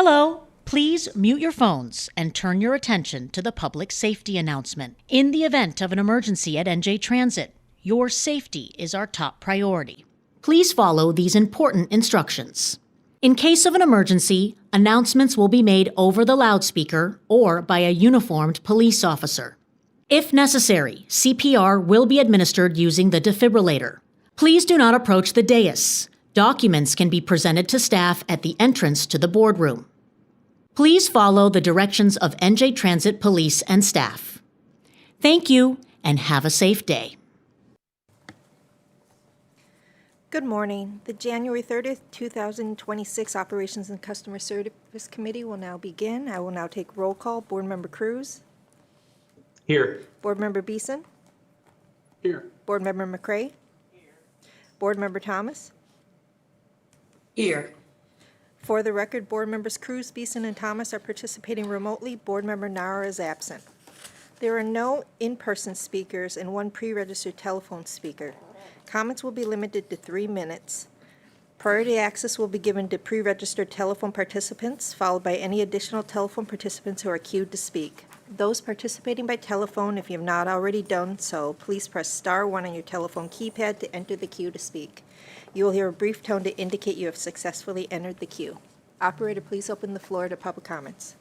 Hello. Please mute your phones and turn your attention to the public safety announcement. In the event of an emergency at NJ Transit, your safety is our top priority. Please follow these important instructions. In case of an emergency, announcements will be made over the loudspeaker or by a uniformed police officer. If necessary, CPR will be administered using the defibrillator. Please do not approach the dais. Documents can be presented to staff at the entrance to the boardroom. Please follow the directions of NJ Transit Police and staff. Thank you, and have a safe day. Good morning. The January 30th, 2026 Operations and Customer Service Committee will now begin. I will now take roll call. Board Member Cruz. Here. Board Member Beeson. Here. Board Member McCray. Here. Board Member Thomas. Here. For the record, Board Members Cruz, Beeson, and Thomas are participating remotely. Board Member Nara is absent. There are no in-person speakers and one pre-registered telephone speaker. Comments will be limited to 3 minutes. Priority access will be given to pre-registered telephone participants, followed by any additional telephone participants who are queued to speak. Those participating by telephone, if you have not already done so, please press star 1 on your telephone keypad to enter the queue to speak. You will hear a brief tone to indicate you have successfully entered the queue. Operator, please open the floor to public comments.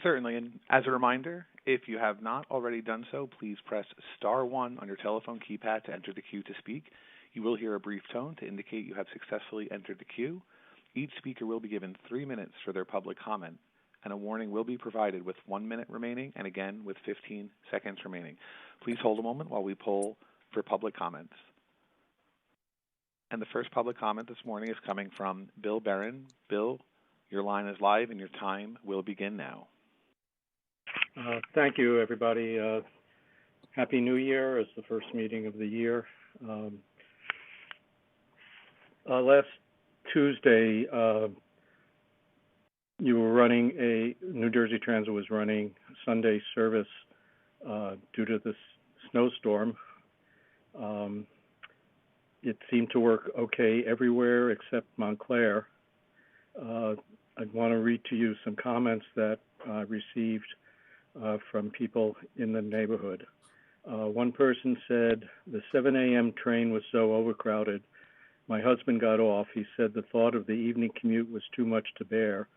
Certainly, and as a reminder, if you have not already done so, please press star 1 on your telephone keypad to enter the queue to speak. You will hear a brief tone to indicate you have successfully entered the queue. Each speaker will be given 3 minutes for their public comment, and a warning will be provided with 1 minute remaining and again with 15 seconds remaining. Please hold a moment while we poll for public comments. And the first public comment this morning is coming from Bill Barron. Bill, your line is live and your time will begin now. Thank you, everybody. Happy New Year as the first meeting of the year. Last Tuesday, New Jersey Transit was running Sunday service due to this snowstorm. It seemed to work okay everywhere except Montclair. I'd want to read to you some comments that I received from people in the neighborhood. One person said, the 7 a.m. train was so overcrowded. My husband got off. He said the thought of the evening commute was too much to bear.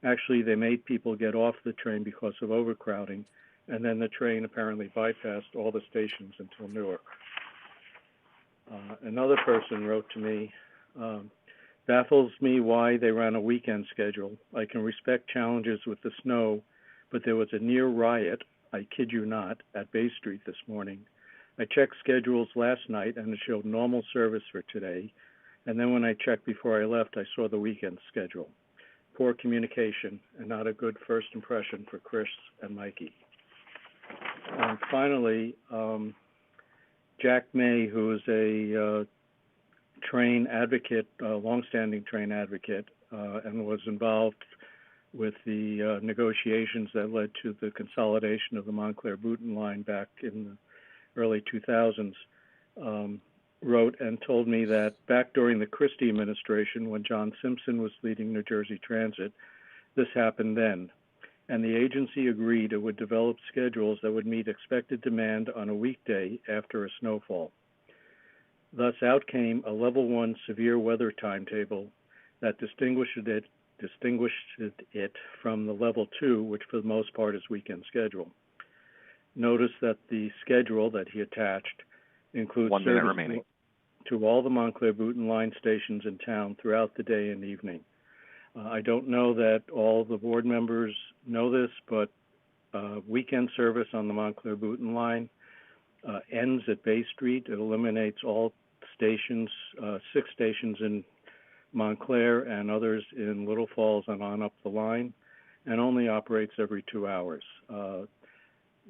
Actually, they made people get off the train because of overcrowding, and then the train apparently bypassed all the stations until Newark. Another person wrote to me, baffles me why they ran a weekend schedule. I can respect challenges with the snow, but there was a near riot, I kid you not, at Bay Street this morning. I checked schedules last night and it showed normal service for today, and then when I checked before I left, I saw the weekend schedule. Poor communication and not a good first impression for Chris and Mikey. And finally, Jack May, who is a train advocate, longstanding train advocate, and was involved with the negotiations that led to the consolidation of the Montclair-Boonton line back in the early 2000s, wrote and told me that back during the Christie administration, when John Simpson was leading New Jersey Transit, this happened then. And the agency agreed it would develop schedules that would meet expected demand on a weekday after a snowfall. Thus out came a level 1 severe weather timetable that distinguished it from the level 2, which for the most part is weekend schedule. Notice that the schedule that he attached includes 1 minute remaining to all the Montclair-Boonton line stations in town throughout the day and evening. I don't know that all the board members know this, but weekend service on the Montclair-Boonton line ends at Bay Street. It eliminates all stations, 6 stations in Montclair and others in Little Falls and on up the line, and only operates every 2 hours.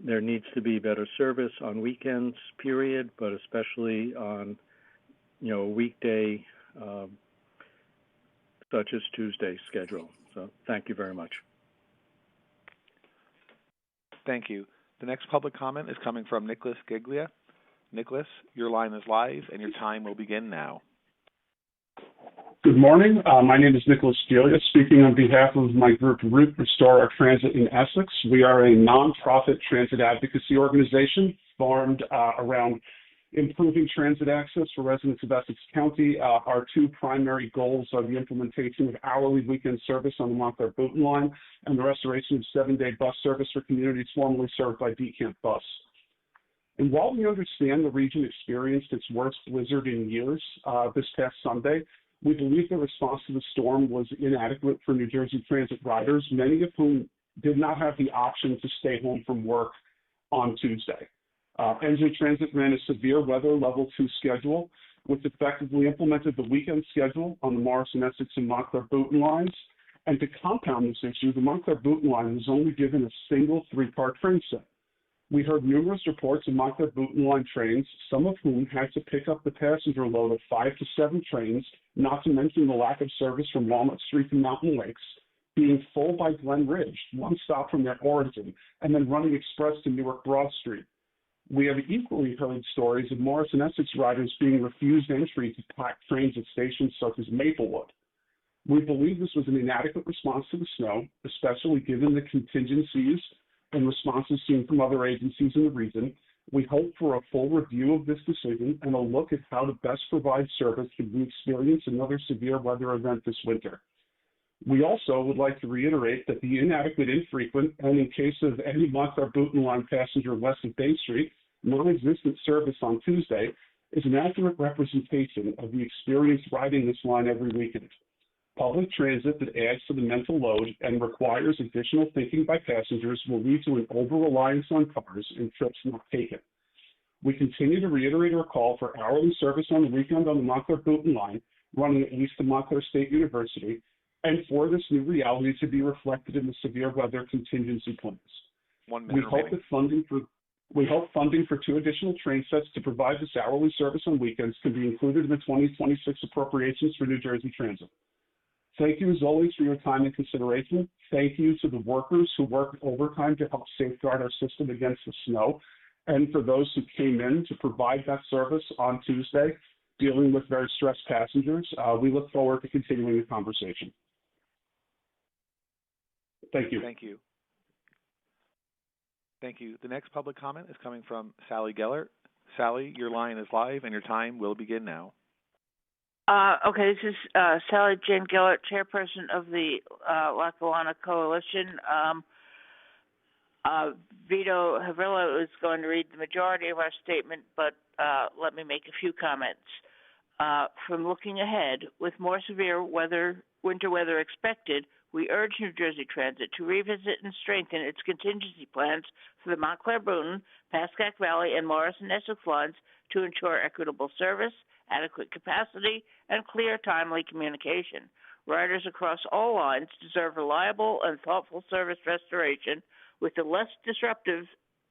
There needs to be better service on weekends, period, but especially on, a weekday such as Tuesday schedule. So thank you very much. Thank you. The next public comment is coming from Nicholas Giglia. Nicholas, your line is live and your time will begin now. Good morning. My name is Nicholas Delia, speaking on behalf of my group, Route Restore Our Transit in Essex. We are a nonprofit transit advocacy organization formed around improving transit access for residents of Essex County. Our two primary goals are the implementation of hourly weekend service on the Montclair-Boonton line and the restoration of 7-day bus service for communities formerly served by DeCamp Bus. And while we understand the region experienced its worst blizzard in years this past Sunday, we believe the response to the storm was inadequate for New Jersey Transit riders, many of whom did not have the option to stay home from work on Tuesday. NJ Transit ran a severe weather level 2 schedule, which effectively implemented the weekend schedule on the Morrison, Essex, and Montclair-Boonton lines. And to compound this issue, the Montclair-Boonton line was only given a single 3-car train set. We heard numerous reports of Montclair-Boonton line trains, some of whom had to pick up the passenger load of 5 to 7 trains, not to mention the lack of service from Walnut Street to Mountain Lakes, being full by Glen Ridge, one stop from their origin, and then running express to Newark Broad Street. We have equally heard stories of Morrison Essex riders being refused entry to packed trains at stations such as Maplewood. We believe this was an inadequate response to the snow, especially given the contingencies and responses seen from other agencies in the region. We hope for a full review of this decision and a look at how to best provide service should we experience another severe weather event this winter. We also would like to reiterate that the inadequate, infrequent, and in case of any Montclair-Boonton line passenger west of Bay Street, non-existent service on Tuesday is an accurate representation of the experience riding this line every weekend. Public transit that adds to the mental load and requires additional thinking by passengers will lead to an over-reliance on cars and trips not taken. We continue to reiterate our call for hourly service on the weekend on the Montclair-Boonton line, running at least to Montclair State University, and for this new reality to be reflected in the severe weather contingency plans. 1 minute remaining. We hope funding for 2 additional train sets to provide this hourly service on weekends can be included in the 2026 appropriations for New Jersey Transit. Thank you, as always, for your time and consideration. Thank you to the workers who worked overtime to help safeguard our system against the snow, and for those who came in to provide that service on Tuesday, dealing with very stressed passengers. We look forward to continuing the conversation. Thank you. Thank you. Thank you. The next public comment is coming from Sally Gellert. Sally, your line is live and your time will begin now. Okay, this is Sally Jane Gellert, chairperson of the Lackawanna Coalition. Vito Havrilla is going to read the majority of our statement, but let me make a few comments. From looking ahead, with more severe winter weather expected, we urge New Jersey Transit to revisit and strengthen its contingency plans for the Montclair-Boonton, Pascack Valley, and Morrison-Essex lines to ensure equitable service, adequate capacity, and clear, timely communication. Riders across all lines deserve reliable and thoughtful service restoration with a less disruptive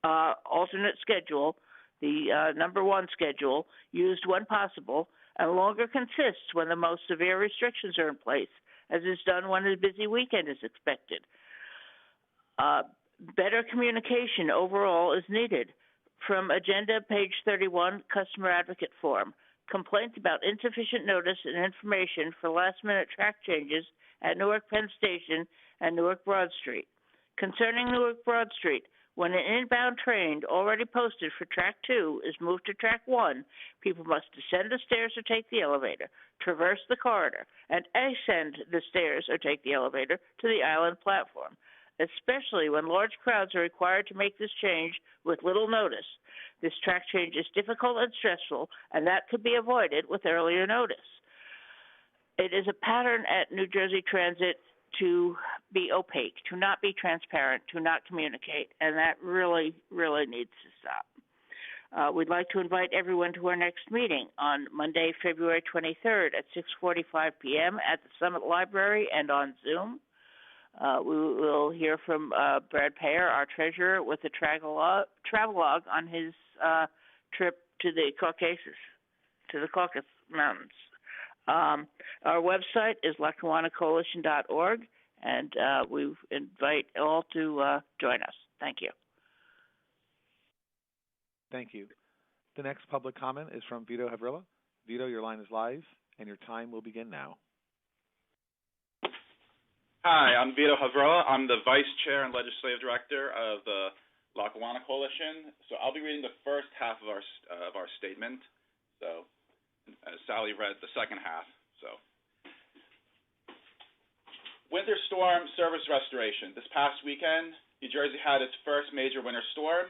alternate schedule, the number 1 schedule, used when possible, and longer consists when the most severe restrictions are in place, as is done when a busy weekend is expected. Better communication overall is needed. From Agenda, page 31, Customer Advocate Form. Complaints about insufficient notice and information for last-minute track changes at Newark Penn Station and Newark Broad Street. Concerning Newark Broad Street, when an inbound train already posted for Track 2 is moved to Track 1, people must descend the stairs or take the elevator, traverse the corridor, and ascend the stairs or take the elevator to the island platform, especially when large crowds are required to make this change with little notice. This track change is difficult and stressful, and that could be avoided with earlier notice. It is a pattern at New Jersey Transit to be opaque, to not be transparent, to not communicate, and that really, really needs to stop. We'd like to invite everyone to our next meeting on Monday, February 23rd at 6:45 p.m. at the Summit Library and on Zoom. We will hear from Brad Payer, our treasurer, with a travelogue on his trip to the Caucasus Mountains. Our website is LackawannaCoalition.org, and we invite all to join us. Thank you. Thank you. The next public comment is from Vito Havrilla. Vito, your line is live, and your time will begin now. Hi, I'm Vito Havrola. I'm the Vice Chair and Legislative Director of the Lackawanna Coalition. So I'll be reading the first half of our statement. So Sally read the second half. So winter storm service restoration. This past weekend, New Jersey had its first major winter storm,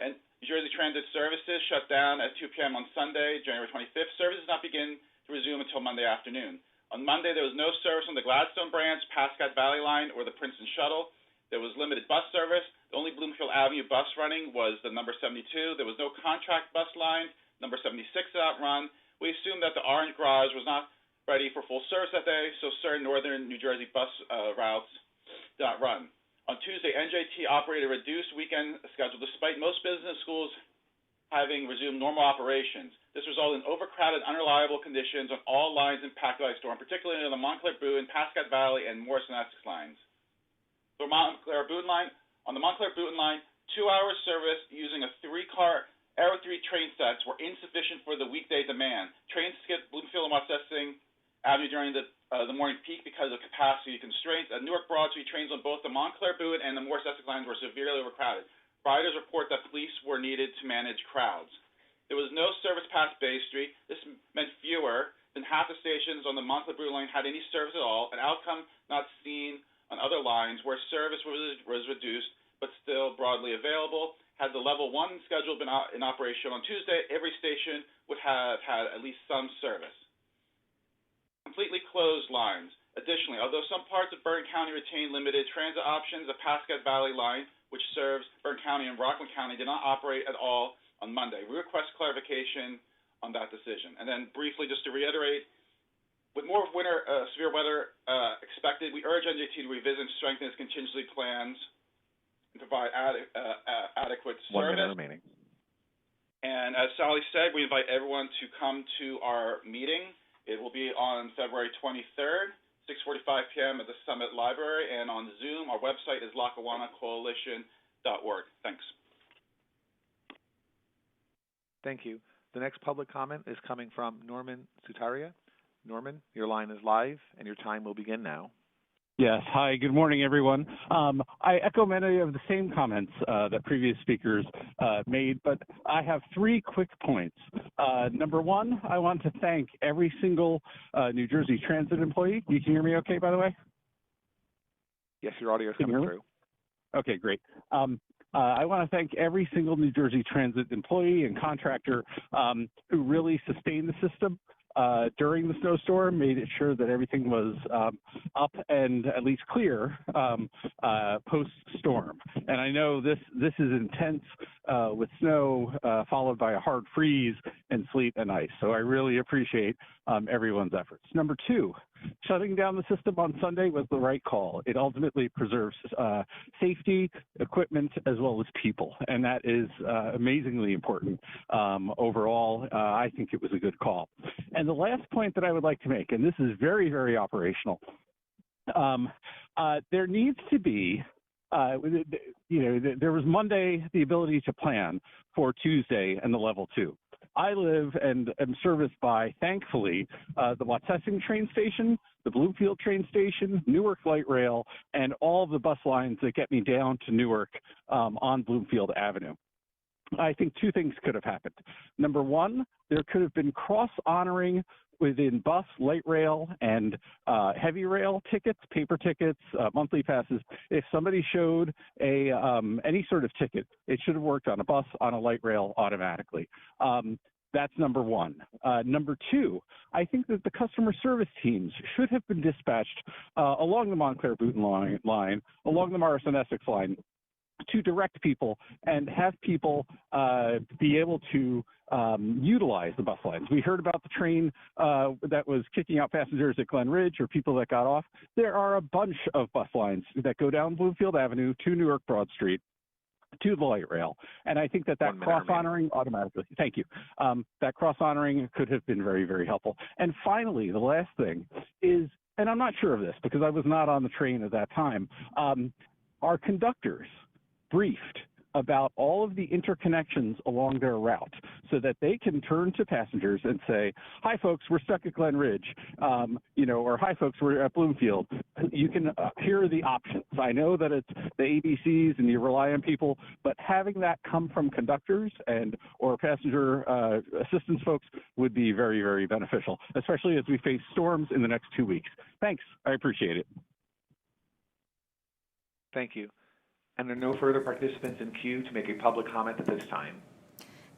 and New Jersey Transit Services shut down at 2 p.m. on Sunday, January 25th. Services did not begin to resume until Monday afternoon. On Monday, there was no service on the Gladstone branch, Pascagoula Valley line, or the Princeton Shuttle. There was limited bus service. The only Bloomfield Avenue bus running was the number 72. There was no contract bus line. Number 76 did not run. We assumed that the Orange Garage was not ready for full service that day, so certain northern New Jersey bus routes did not run. On Tuesday, NJT operated a reduced weekend schedule despite most business schools having resumed normal operations. This resulted in overcrowded, unreliable conditions on all lines impacted by the storm, particularly on the Montclair-Boone, Pascagoula Valley, and Morrison-Essex lines. The Montclair-Boone line, on the Montclair-Boone line, 2 hours service using a 3-car Aero 3 train sets were insufficient for the weekday demand. Trains skipped Bloomfield and West-Essing Avenue during the morning peak because of capacity constraints. At Newark Broad Street, trains on both the Montclair-Boone and the Morris-Essex lines were severely overcrowded. Riders report that police were needed to manage crowds. There was no service past Bay Street. This meant fewer than half the stations on the Montclair-Boone line had any service at all, an outcome not seen on other lines where service was reduced but still broadly available. Had the Level 1 schedule been in operation on Tuesday, every station would have had at least some service. Completely closed lines. Additionally, although some parts of Bergen County retained limited transit options, the Pascagoula Valley line, which serves Bergen County and Rockland County, did not operate at all on Monday. We request clarification on that decision. And then briefly, just to reiterate, with more severe weather expected, we urge NJT to revisit and strengthen its contingency plans and provide adequate service. 1 minute remaining. And as Sally said, we invite everyone to come to our meeting. It will be on February 23rd, 6:45 p.m. at the Summit Library, and on Zoom. Our website is LackawannaCoalition.org. Thanks. Thank you. The next public comment is coming from Norman Sutaria. Norman, your line is live, and your time will begin now. Yes. Hi, good morning, everyone. I echo many of the same comments that previous speakers made, but I have 3 quick points. Number 1, I want to thank every single New Jersey Transit employee. You can hear me okay, by the way? Yes, your audio is coming through. Okay, great. I want to thank every single New Jersey Transit employee and contractor who really sustained the system during the snowstorm, made it sure that everything was up and at least clear post-storm. And I know this is intense with snow followed by a hard freeze and sleet and ice. So I really appreciate everyone's efforts. Number 2, shutting down the system on Sunday was the right call. It ultimately preserves safety, equipment, as well as people, and that is amazingly important overall. I think it was a good call. And the last point that I would like to make, and this is very, very operational, there needs to be, there was Monday the ability to plan for Tuesday and the Level 2. I live and am serviced by, thankfully, the Wachusett train station, the Bloomfield train station, Newark Light Rail, and all of the bus lines that get me down to Newark on Bloomfield Avenue. I think 2 things could have happened. Number 1, there could have been cross-honoring within bus, light rail, and heavy rail tickets, paper tickets, monthly passes. If somebody showed any sort of ticket, it should have worked on a bus, on a light rail automatically. That's number 1. Number 2, I think that the customer service teams should have been dispatched along the Montclair-Boone line, along the Morrison-Essex line, to direct people and have people be able to utilize the bus lines. We heard about the train that was kicking out passengers at Glen Ridge or people that got off. There are a bunch of bus lines that go down Bloomfield Avenue to Newark Broad Street to the light rail. And I think that cross-honoring automatically, thank you, that cross-honoring could have been very, very helpful. And finally, the last thing is, and I'm not sure of this because I was not on the train at that time, our conductors briefed about all of the interconnections along their route so that they can turn to passengers and say, hi, folks, we're stuck at Glen Ridge, or hi, folks, we're at Bloomfield. You can here are the options. I know that it's the ABCs and you rely on people, but having that come from conductors or passenger assistance folks would be very, very beneficial, especially as we face storms in the next 2 weeks. Thanks. I appreciate it. Thank you. And there are no further participants in queue to make a public comment at this time.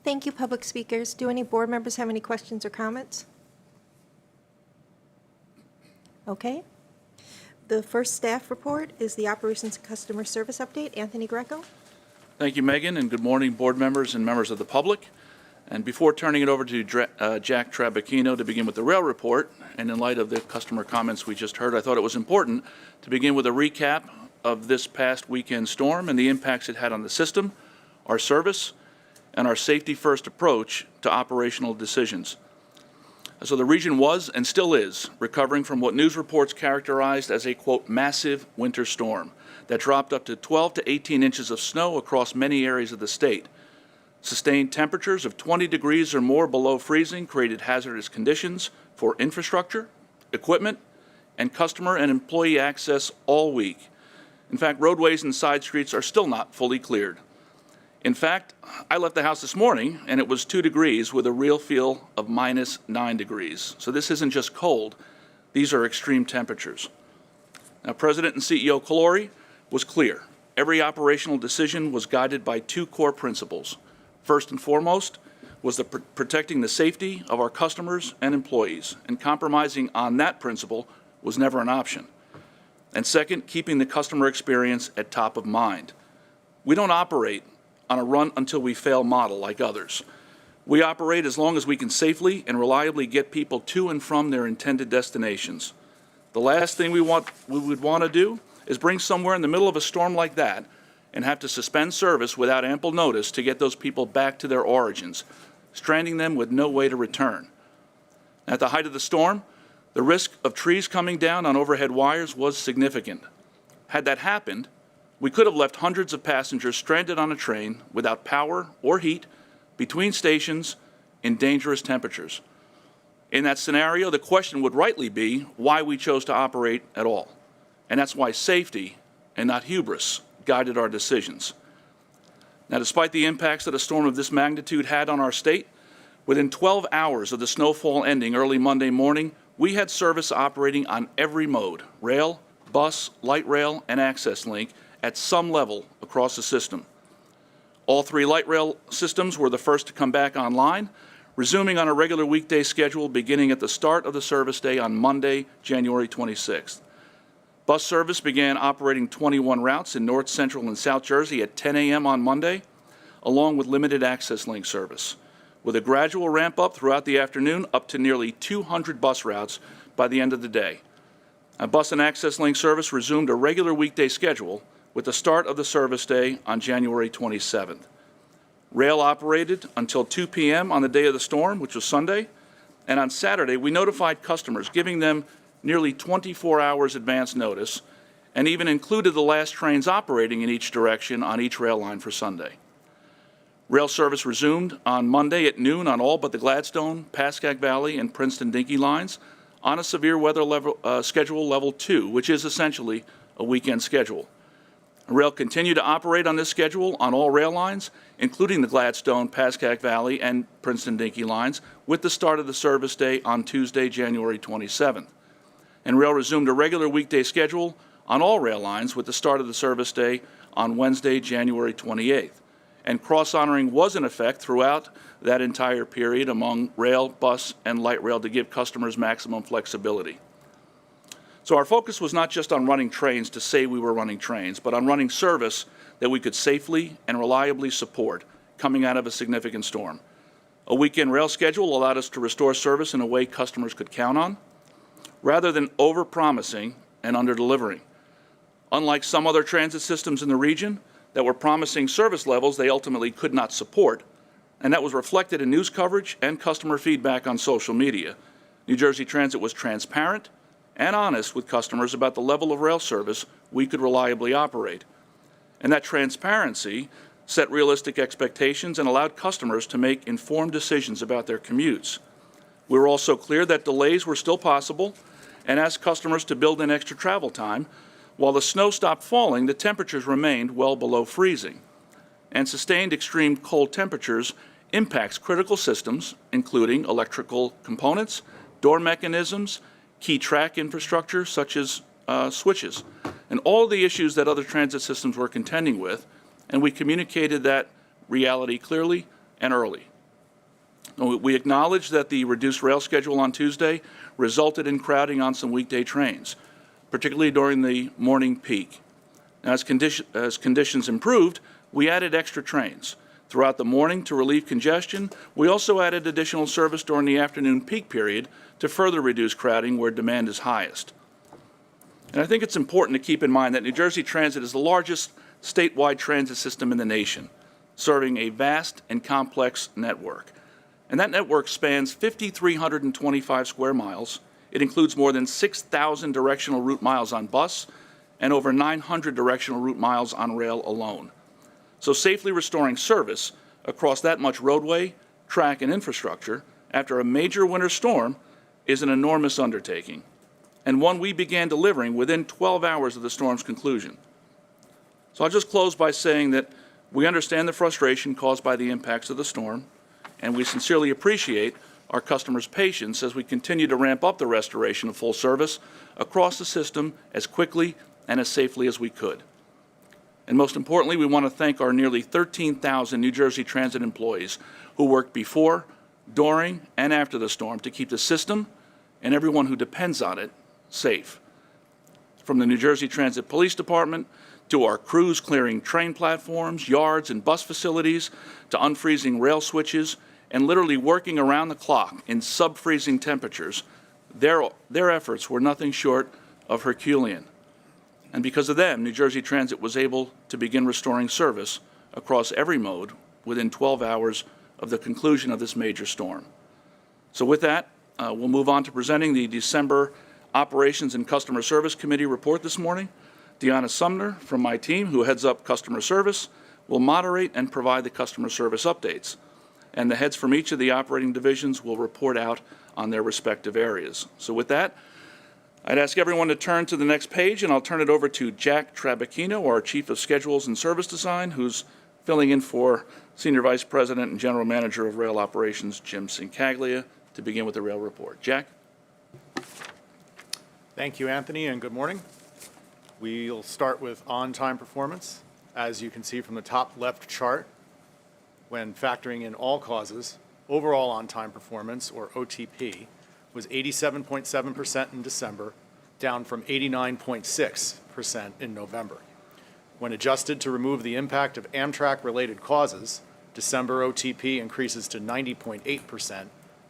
Thank you, public speakers. Do any board members have any questions or comments? Okay. The first staff report is the Operations and Customer Service Update. Anthony Greco. Thank you, Megan, and good morning, board members and members of the public. And before turning it over to Jack Trabacchino to begin with the rail report, and in light of the customer comments we just heard, I thought it was important to begin with a recap of this past weekend storm and the impacts it had on the system, our service, and our safety-first approach to operational decisions. So the region was and still is recovering from what news reports characterized as a, quote, massive winter storm that dropped up to 12 to 18 inches of snow across many areas of the state. Sustained temperatures of 20 degrees or more below freezing created hazardous conditions for infrastructure, equipment, and customer and employee access all week. In fact, roadways and side streets are still not fully cleared. In fact, I left the house this morning and it was 2 degrees with a real feel of minus 9 degrees. So this isn't just cold, these are extreme temperatures. Now, President and CEO Calori was clear. Every operational decision was guided by 2 core principles. First and foremost was protecting the safety of our customers and employees, and compromising on that principle was never an option. And second, keeping the customer experience at top of mind. We don't operate on a run until we fail model like others. We operate as long as we can safely and reliably get people to and from their intended destinations. The last thing we would want to do is bring somewhere in the middle of a storm like that and have to suspend service without ample notice to get those people back to their origins, stranding them with no way to return. At the height of the storm, the risk of trees coming down on overhead wires was significant. Had that happened, we could have left hundreds of passengers stranded on a train without power or heat between stations in dangerous temperatures. In that scenario, the question would rightly be why we chose to operate at all. And that's why safety, and not hubris, guided our decisions. Now, despite the impacts that a storm of this magnitude had on our state, within 12 hours of the snowfall ending early Monday morning, we had service operating on every mode, rail, bus, light rail, and access link, at some level across the system. All 3 light rail systems were the first to come back online, resuming on a regular weekday schedule beginning at the start of the service day on Monday, January 26th. Bus service began operating 21 routes in North, Central, and South Jersey at 10 a.m. on Monday, along with limited access link service, with a gradual ramp up throughout the afternoon up to nearly 200 bus routes by the end of the day. A bus and access link service resumed a regular weekday schedule with the start of the service day on January 27th. Rail operated until 2 p.m. on the day of the storm, which was Sunday, and on Saturday we notified customers, giving them nearly 24 hours advance notice, and even included the last trains operating in each direction on each rail line for Sunday. Rail service resumed on Monday at noon on all but the Gladstone, Pascack Valley, and Princeton-Dinky lines on a severe weather schedule level 2, which is essentially a weekend schedule. Rail continued to operate on this schedule on all rail lines, including the Gladstone, Pascack Valley, and Princeton-Dinky lines, with the start of the service day on Tuesday, January 27th. And rail resumed a regular weekday schedule on all rail lines with the start of the service day on Wednesday, January 28th. And cross-honoring was in effect throughout that entire period among rail, bus, and light rail to give customers maximum flexibility. So our focus was not just on running trains to say we were running trains, but on running service that we could safely and reliably support coming out of a significant storm. A weekend rail schedule allowed us to restore service in a way customers could count on, rather than over-promising and under-delivering. Unlike some other transit systems in the region that were promising service levels they ultimately could not support, and that was reflected in news coverage and customer feedback on social media, New Jersey Transit was transparent and honest with customers about the level of rail service we could reliably operate. And that transparency set realistic expectations, and allowed customers to make informed decisions about their commutes. We were also clear that delays were still possible and asked customers to build in extra travel time. While the snow stopped falling, the temperatures remained well below freezing. And sustained extreme cold temperatures impacts critical systems, including electrical components, door mechanisms, key track infrastructure such as switches, and all the issues that other transit systems were contending with, and we communicated that reality clearly and early. We acknowledge that the reduced rail schedule on Tuesday resulted in crowding on some weekday trains, particularly during the morning peak. As conditions improved, we added extra trains. Throughout the morning to relieve congestion, we also added additional service during the afternoon peak period to further reduce crowding where demand is highest. And I think it's important to keep in mind that New Jersey Transit is the largest statewide transit system in the nation, serving a vast and complex network. And that network spans 5,325 square miles. It includes more than 6,000 directional route miles on bus and over 900 directional route miles on rail alone. So safely restoring service across that much roadway, track, and infrastructure after a major winter storm is an enormous undertaking, and one we began delivering within 12 hours of the storm's conclusion. So I'll just close by saying that we understand the frustration caused by the impacts of the storm, and we sincerely appreciate our customers' patience as we continue to ramp up the restoration of full service across the system as quickly and as safely as we could. And most importantly, we want to thank our nearly 13,000 New Jersey Transit employees who worked before, during, and after the storm to keep the system and everyone who depends on it safe. From the New Jersey Transit Police Department to our crews clearing train platforms, yards, and bus facilities, to unfreezing rail switches, and literally working around the clock in sub-freezing temperatures, their efforts were nothing short of Herculean. And because of them, New Jersey Transit was able to begin restoring service across every mode within 12 hours of the conclusion of this major storm. So with that, we'll move on to presenting the December Operations and Customer Service Committee report this morning. Deanna Sumner from my team, who heads up customer service, will moderate and provide the customer service updates. And the heads from each of the operating divisions will report out on their respective areas. So with that, I'd ask everyone to turn to the next page, and I'll turn it over to Jack Trabacchino, our Chief of Schedules and Service Design, who's filling in for Senior Vice President and General Manager of Rail Operations, Jim Sincaglia, to begin with the rail report. Jack? Thank you, Anthony, and good morning. We'll start with on-time performance. As you can see from the top left chart, when factoring in all causes, overall on-time performance, or OTP, was 87.7% in December, down from 89.6% in November. When adjusted to remove the impact of Amtrak-related causes, December OTP increases to 90.8%,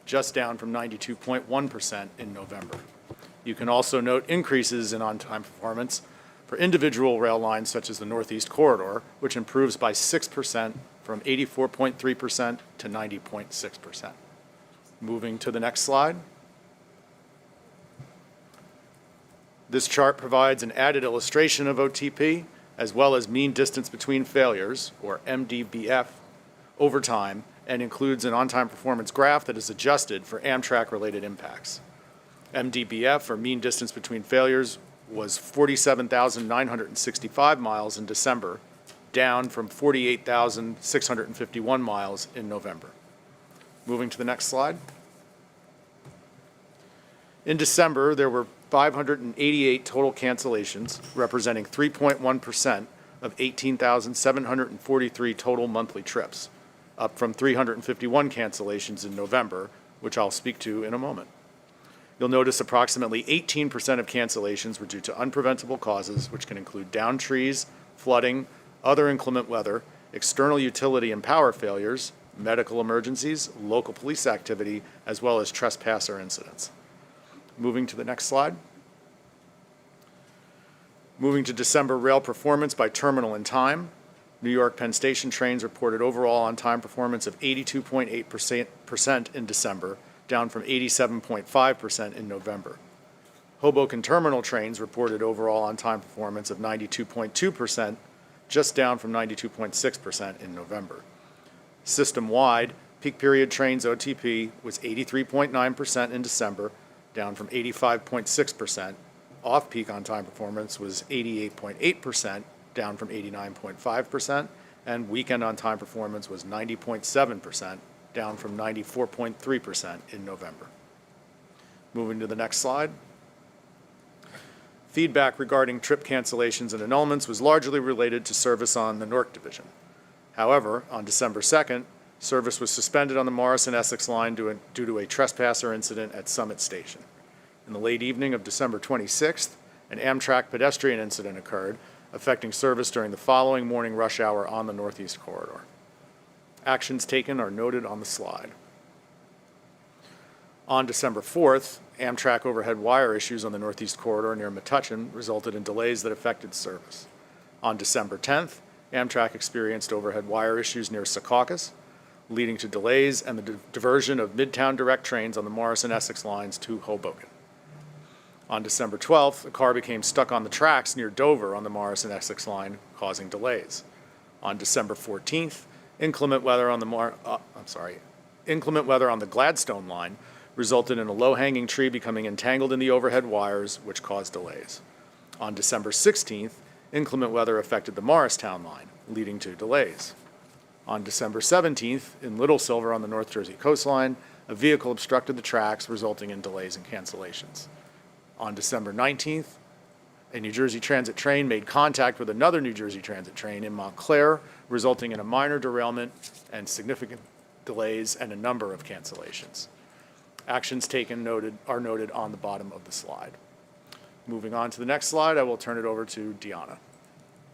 just down from 92.1% in November. You can also note increases in on-time performance for individual rail lines such as the Northeast Corridor, which improves by 6% from 84.3% to 90.6%. Moving to the next slide. This chart provides an added illustration of OTP, as well as mean distance between failures, or MDBF, over time, and includes an on-time performance graph that is adjusted for Amtrak-related impacts. MDBF, or mean distance between failures, was 47,965 miles in December, down from 48,651 miles in November. Moving to the next slide. In December, there were 588 total cancellations, representing 3.1% of 18,743 total monthly trips, up from 351 cancellations in November, which I'll speak to in a moment. You'll notice approximately 18% of cancellations were due to unpreventable causes, which can include downed trees, flooding, other inclement weather, external utility and power failures, medical emergencies, local police activity, as well as trespasser incidents. Moving to the next slide. Moving to December rail performance by terminal and time, New York Penn Station trains reported overall on-time performance of 82.8% in December, down from 87.5% in November. Hoboken Terminal trains reported overall on-time performance of 92.2%, just down from 92.6% in November. System-wide, peak period trains OTP was 83.9% in December, down from 85.6%. Off-peak on-time performance was 88.8%, down from 89.5%, and weekend on-time performance was 90.7%, down from 94.3% in November. Moving to the next slide. Feedback regarding trip cancellations and annulments was largely related to service on the Newark Division. However, on December 2nd, service was suspended on the Morrison-Essex line due to a trespasser incident at Summit Station. In the late evening of December 26th, an Amtrak pedestrian incident occurred, affecting service during the following morning rush hour on the Northeast Corridor. Actions taken are noted on the slide. On December 4th, Amtrak overhead wire issues on the Northeast Corridor near Metuchen resulted in delays that affected service. On December 10th, Amtrak experienced overhead wire issues near Secaucus, leading to delays and the diversion of Midtown direct trains on the Morrison-Essex lines to Hoboken. On December 12th, a car became stuck on the tracks near Dover on the Morrison-Essex line, causing delays. On December 14th, inclement weather on the Gladstone line resulted in a low-hanging tree becoming entangled in the overhead wires, which caused delays. On December 16th, inclement weather affected the Morristown line, leading to delays. On December 17th, in Little Silver on the North Jersey coastline, a vehicle obstructed the tracks, resulting in delays and cancellations. On December 19th, a New Jersey Transit train made contact with another New Jersey Transit train in Montclair, resulting in a minor derailment and significant delays and a number of cancellations. Actions taken are noted on the bottom of the slide. Moving on to the next slide, I will turn it over to Deanna.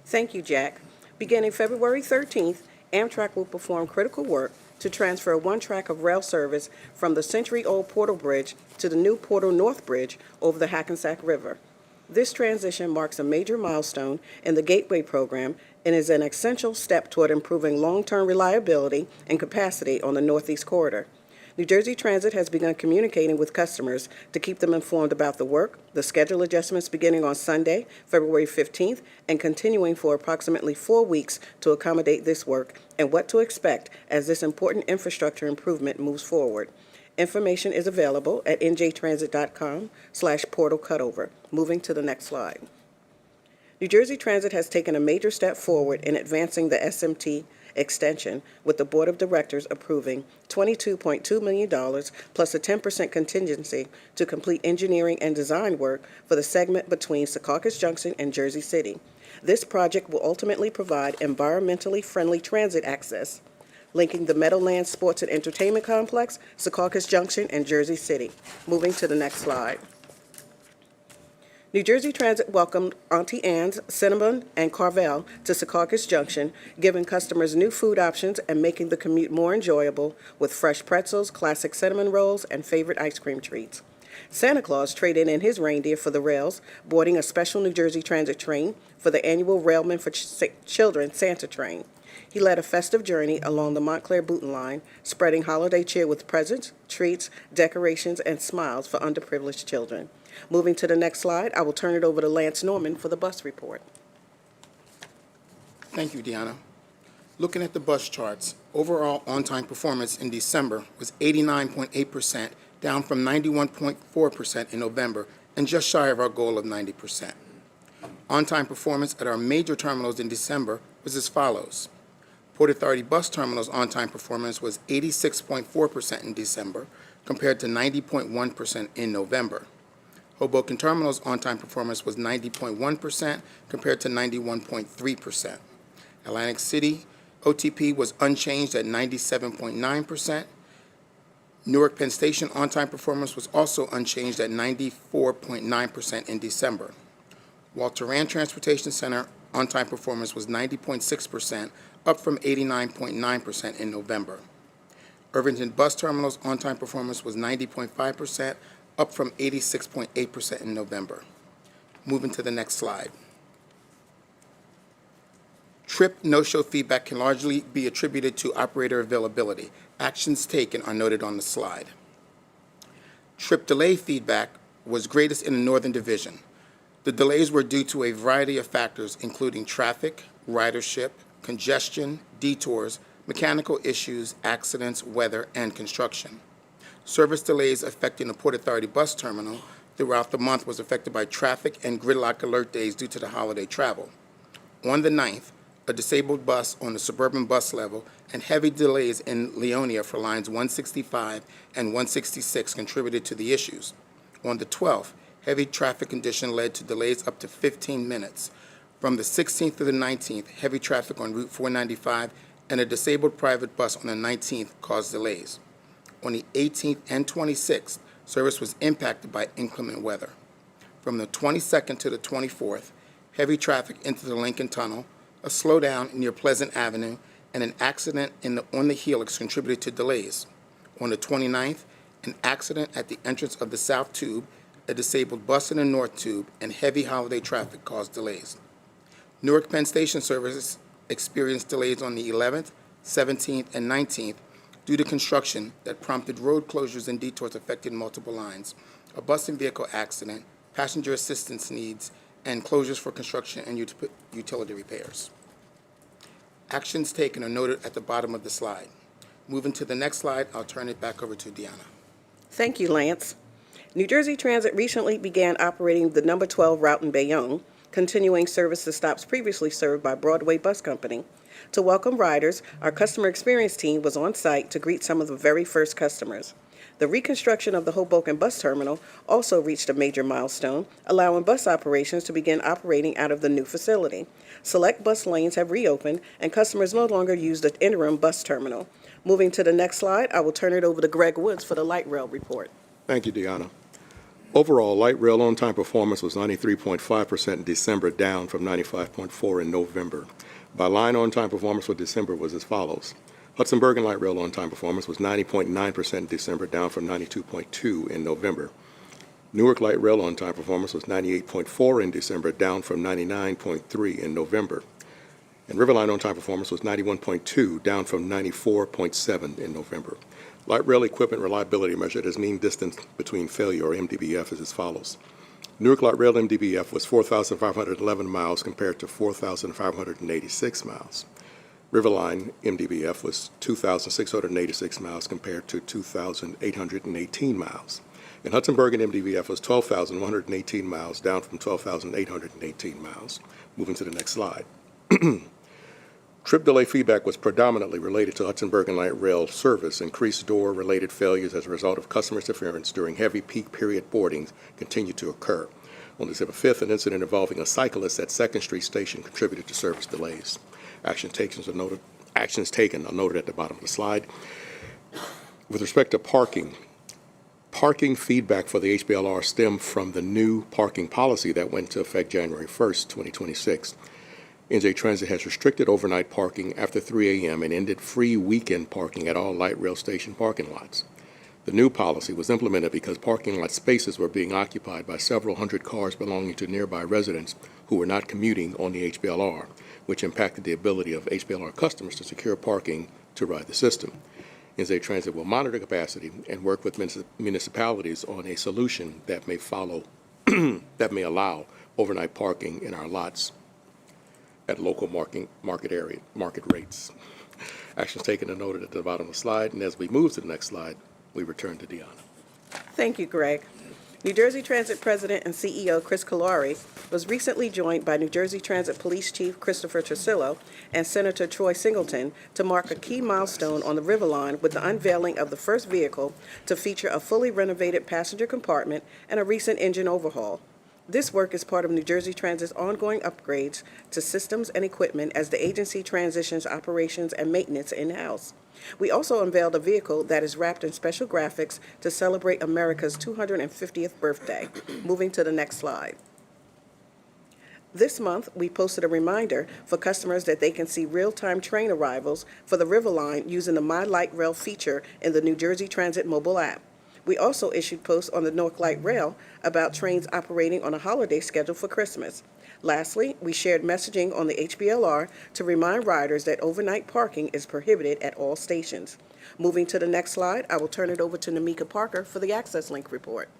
Thank you, Jack. Beginning February 13th, Amtrak will perform critical work to transfer one track of rail service from the century-old Portal Bridge to the new Portal North Bridge over the Hackensack River. This transition marks a major milestone in the Gateway program and is an essential step toward improving long-term reliability and capacity on the Northeast Corridor. New Jersey Transit has begun communicating with customers to keep them informed about the work, the schedule adjustments beginning on Sunday, February 15th, and continuing for approximately 4 weeks to accommodate this work and what to expect as this important infrastructure improvement moves forward. Information is available at njtransit.com/portal cutover. Moving to the next slide. New Jersey Transit has taken a major step forward in advancing the SMT extension, with the Board of Directors approving $22.2 million plus a 10% contingency to complete engineering and design work for the segment between Secaucus Junction and Jersey City. This project will ultimately provide environmentally friendly transit access, linking the Meadowlands Sports and Entertainment Complex, Secaucus Junction, and Jersey City. Moving to the next slide. New Jersey Transit welcomed Auntie Anne's, Cinnamon, and Carvel to Secaucus Junction, giving customers new food options and making the commute more enjoyable with fresh pretzels, classic cinnamon rolls, and favorite ice cream treats. Santa Claus traded in his reindeer for the rails, boarding a special New Jersey Transit train for the annual Railmen for Children Santa train. He led a festive journey along the Montclair Booten line, spreading holiday cheer with presents, treats, decorations, and smiles for underprivileged children. Moving to the next slide, I will turn it over to Lance Norman for the bus report. Thank you, Deanna. Looking at the bus charts, overall on-time performance in December was 89.8%, down from 91.4% in November, and just shy of our goal of 90%. On-time performance at our major terminals in December was as follows. Port Authority Bus Terminal's on-time performance was 86.4% in December, compared to 90.1% in November. Hoboken Terminal's on-time performance was 90.1% compared to 91.3%. Atlantic City OTP was unchanged at 97.9%. Newark Penn Station on-time performance was also unchanged at 94.9% in December. Walter Rand Transportation Center on-time performance was 90.6%, up from 89.9% in November. Irvington Bus Terminal's on-time performance was 90.5%, up from 86.8% in November. Moving to the next slide. Trip no-show feedback can largely be attributed to operator availability. Actions taken are noted on the slide. Trip delay feedback was greatest in the Northern Division. The delays were due to a variety of factors, including traffic, ridership, congestion, detours, mechanical issues, accidents, weather, and construction. Service delays affecting the Port Authority bus terminal throughout the month was affected by traffic and gridlock alert days due to the holiday travel. On the 9th, a disabled bus on the suburban bus level and heavy delays in Leonia for lines 165 and 166 contributed to the issues. On the 12th, heavy traffic condition led to delays up to 15 minutes. From the 16th to the 19th, heavy traffic on Route 495 and a disabled private bus on the 19th caused delays. On the 18th and 26th, service was impacted by inclement weather. From the 22nd to the 24th, heavy traffic into the Lincoln Tunnel, a slowdown near Pleasant Avenue, and an accident on the Helix contributed to delays. On the 29th, an accident at the entrance of the South Tube, a disabled bus in the North Tube, and heavy holiday traffic caused delays. Newark Penn Station services experienced delays on the 11th, 17th, and 19th due to construction that prompted road closures and detours affecting multiple lines, a bus and vehicle accident, passenger assistance needs, and closures for construction and utility repairs. Actions taken are noted at the bottom of the slide. Moving to the next slide, I'll turn it back over to Deanna. Thank you, Lance. New Jersey Transit recently began operating the number 12 route in Bayonne, continuing service to stops previously served by Broadway Bus Company. To welcome riders, our customer experience team was on site to greet some of the very first customers. The reconstruction of the Hoboken bus terminal also reached a major milestone, allowing bus operations to begin operating out of the new facility. Select bus lanes have reopened, and customers no longer use the interim bus terminal. Moving to the next slide, I will turn it over to Greg Woods for the light rail report. Thank you, Deanna. Overall, light rail on-time performance was 93.5% in December, down from 95.4% in November. By line, on-time performance for December was as follows. Hudson Bergen Light Rail on-time performance was 90.9% in December, down from 92.2% in November. Newark Light Rail on-time performance was 98.4% in December, down from 99.3% in November. And Riverline on-time performance was 91.2%, down from 94.7% in November. Light rail equipment reliability measured as mean distance between failure, or MDBF, is as follows. Newark Light Rail MDBF was 4,511 miles compared to 4,586 miles. Riverline MDBF was 2,686 miles compared to 2,818 miles. And Hudson Bergen MDBF was 12,118 miles, down from 12,818 miles. Moving to the next slide. Trip delay feedback was predominantly related to Hudson Bergen Light Rail service. Increased door-related failures as a result of customer interference during heavy peak period boardings continued to occur. On December 5th, an incident involving a cyclist at 2nd Street Station contributed to service delays. Actions taken are noted at the bottom of the slide. With respect to parking feedback for the HBLR stemmed from the new parking policy that went into effect January 1st, 2026. NJ Transit has restricted overnight parking after 3 a.m. and ended free weekend parking at all light rail station parking lots. The new policy was implemented because parking lot spaces were being occupied by several hundred cars belonging to nearby residents who were not commuting on the HBLR, which impacted the ability of HBLR customers to secure parking to ride the system. NJ Transit will monitor capacity and work with municipalities on a solution that may allow overnight parking in our lots at local market rates. Actions taken are noted at the bottom of the slide, and as we move to the next slide, we return to Deanna. Thank you, Greg. New Jersey Transit President and CEO Chris Kalari was recently joined by New Jersey Transit Police Chief Christopher Trusillo and Senator Troy Singleton to mark a key milestone on the River Line with the unveiling of the first vehicle to feature a fully renovated passenger compartment and a recent engine overhaul. This work is part of New Jersey Transit's ongoing upgrades to systems and equipment as the agency transitions operations and maintenance in-house. We also unveiled a vehicle that is wrapped in special graphics to celebrate America's 250th birthday. Moving to the next slide. This month, we posted a reminder for customers that they can see real-time train arrivals for the River Line using the My Light Rail feature in the New Jersey Transit mobile app. We also issued posts on the Newark Light Rail about trains operating on a holiday schedule for Christmas. Lastly, we shared messaging on the HBLR to remind riders that overnight parking is prohibited at all stations. Moving to the next slide, I will turn it over to Namika Parker for the Access Link report.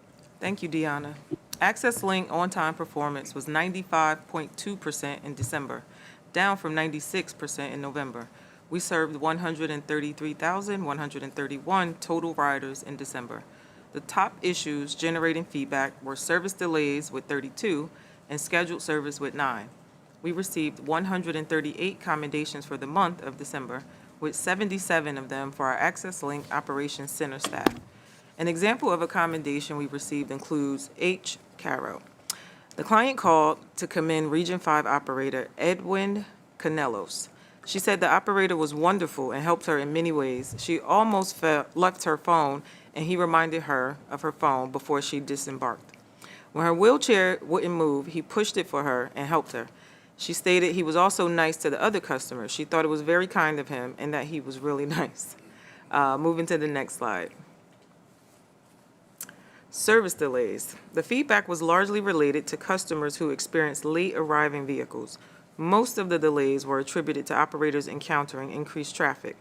Thank you, Deanna. Access Link on-time performance was 95.2% in December, down from 96% in November. We served 133,131 total riders in December. The top issues generating feedback were service delays with 32 and scheduled service with 9. We received 138 commendations for the month of December, with 77 of them for our Access Link Operations Center staff. An example of a commendation we received includes H. Caro. The client called to commend Region 5 operator Edwin Canelos. She said the operator was wonderful and helped her in many ways. She almost left her phone, and he reminded her of her phone before she disembarked. When her wheelchair wouldn't move, he pushed it for her and helped her. She stated he was also nice to the other customers. She thought it was very kind of him and that he was really nice. Moving to the next slide. Service delays. The feedback was largely related to customers who experienced late arriving vehicles. Most of the delays were attributed to operators encountering increased traffic.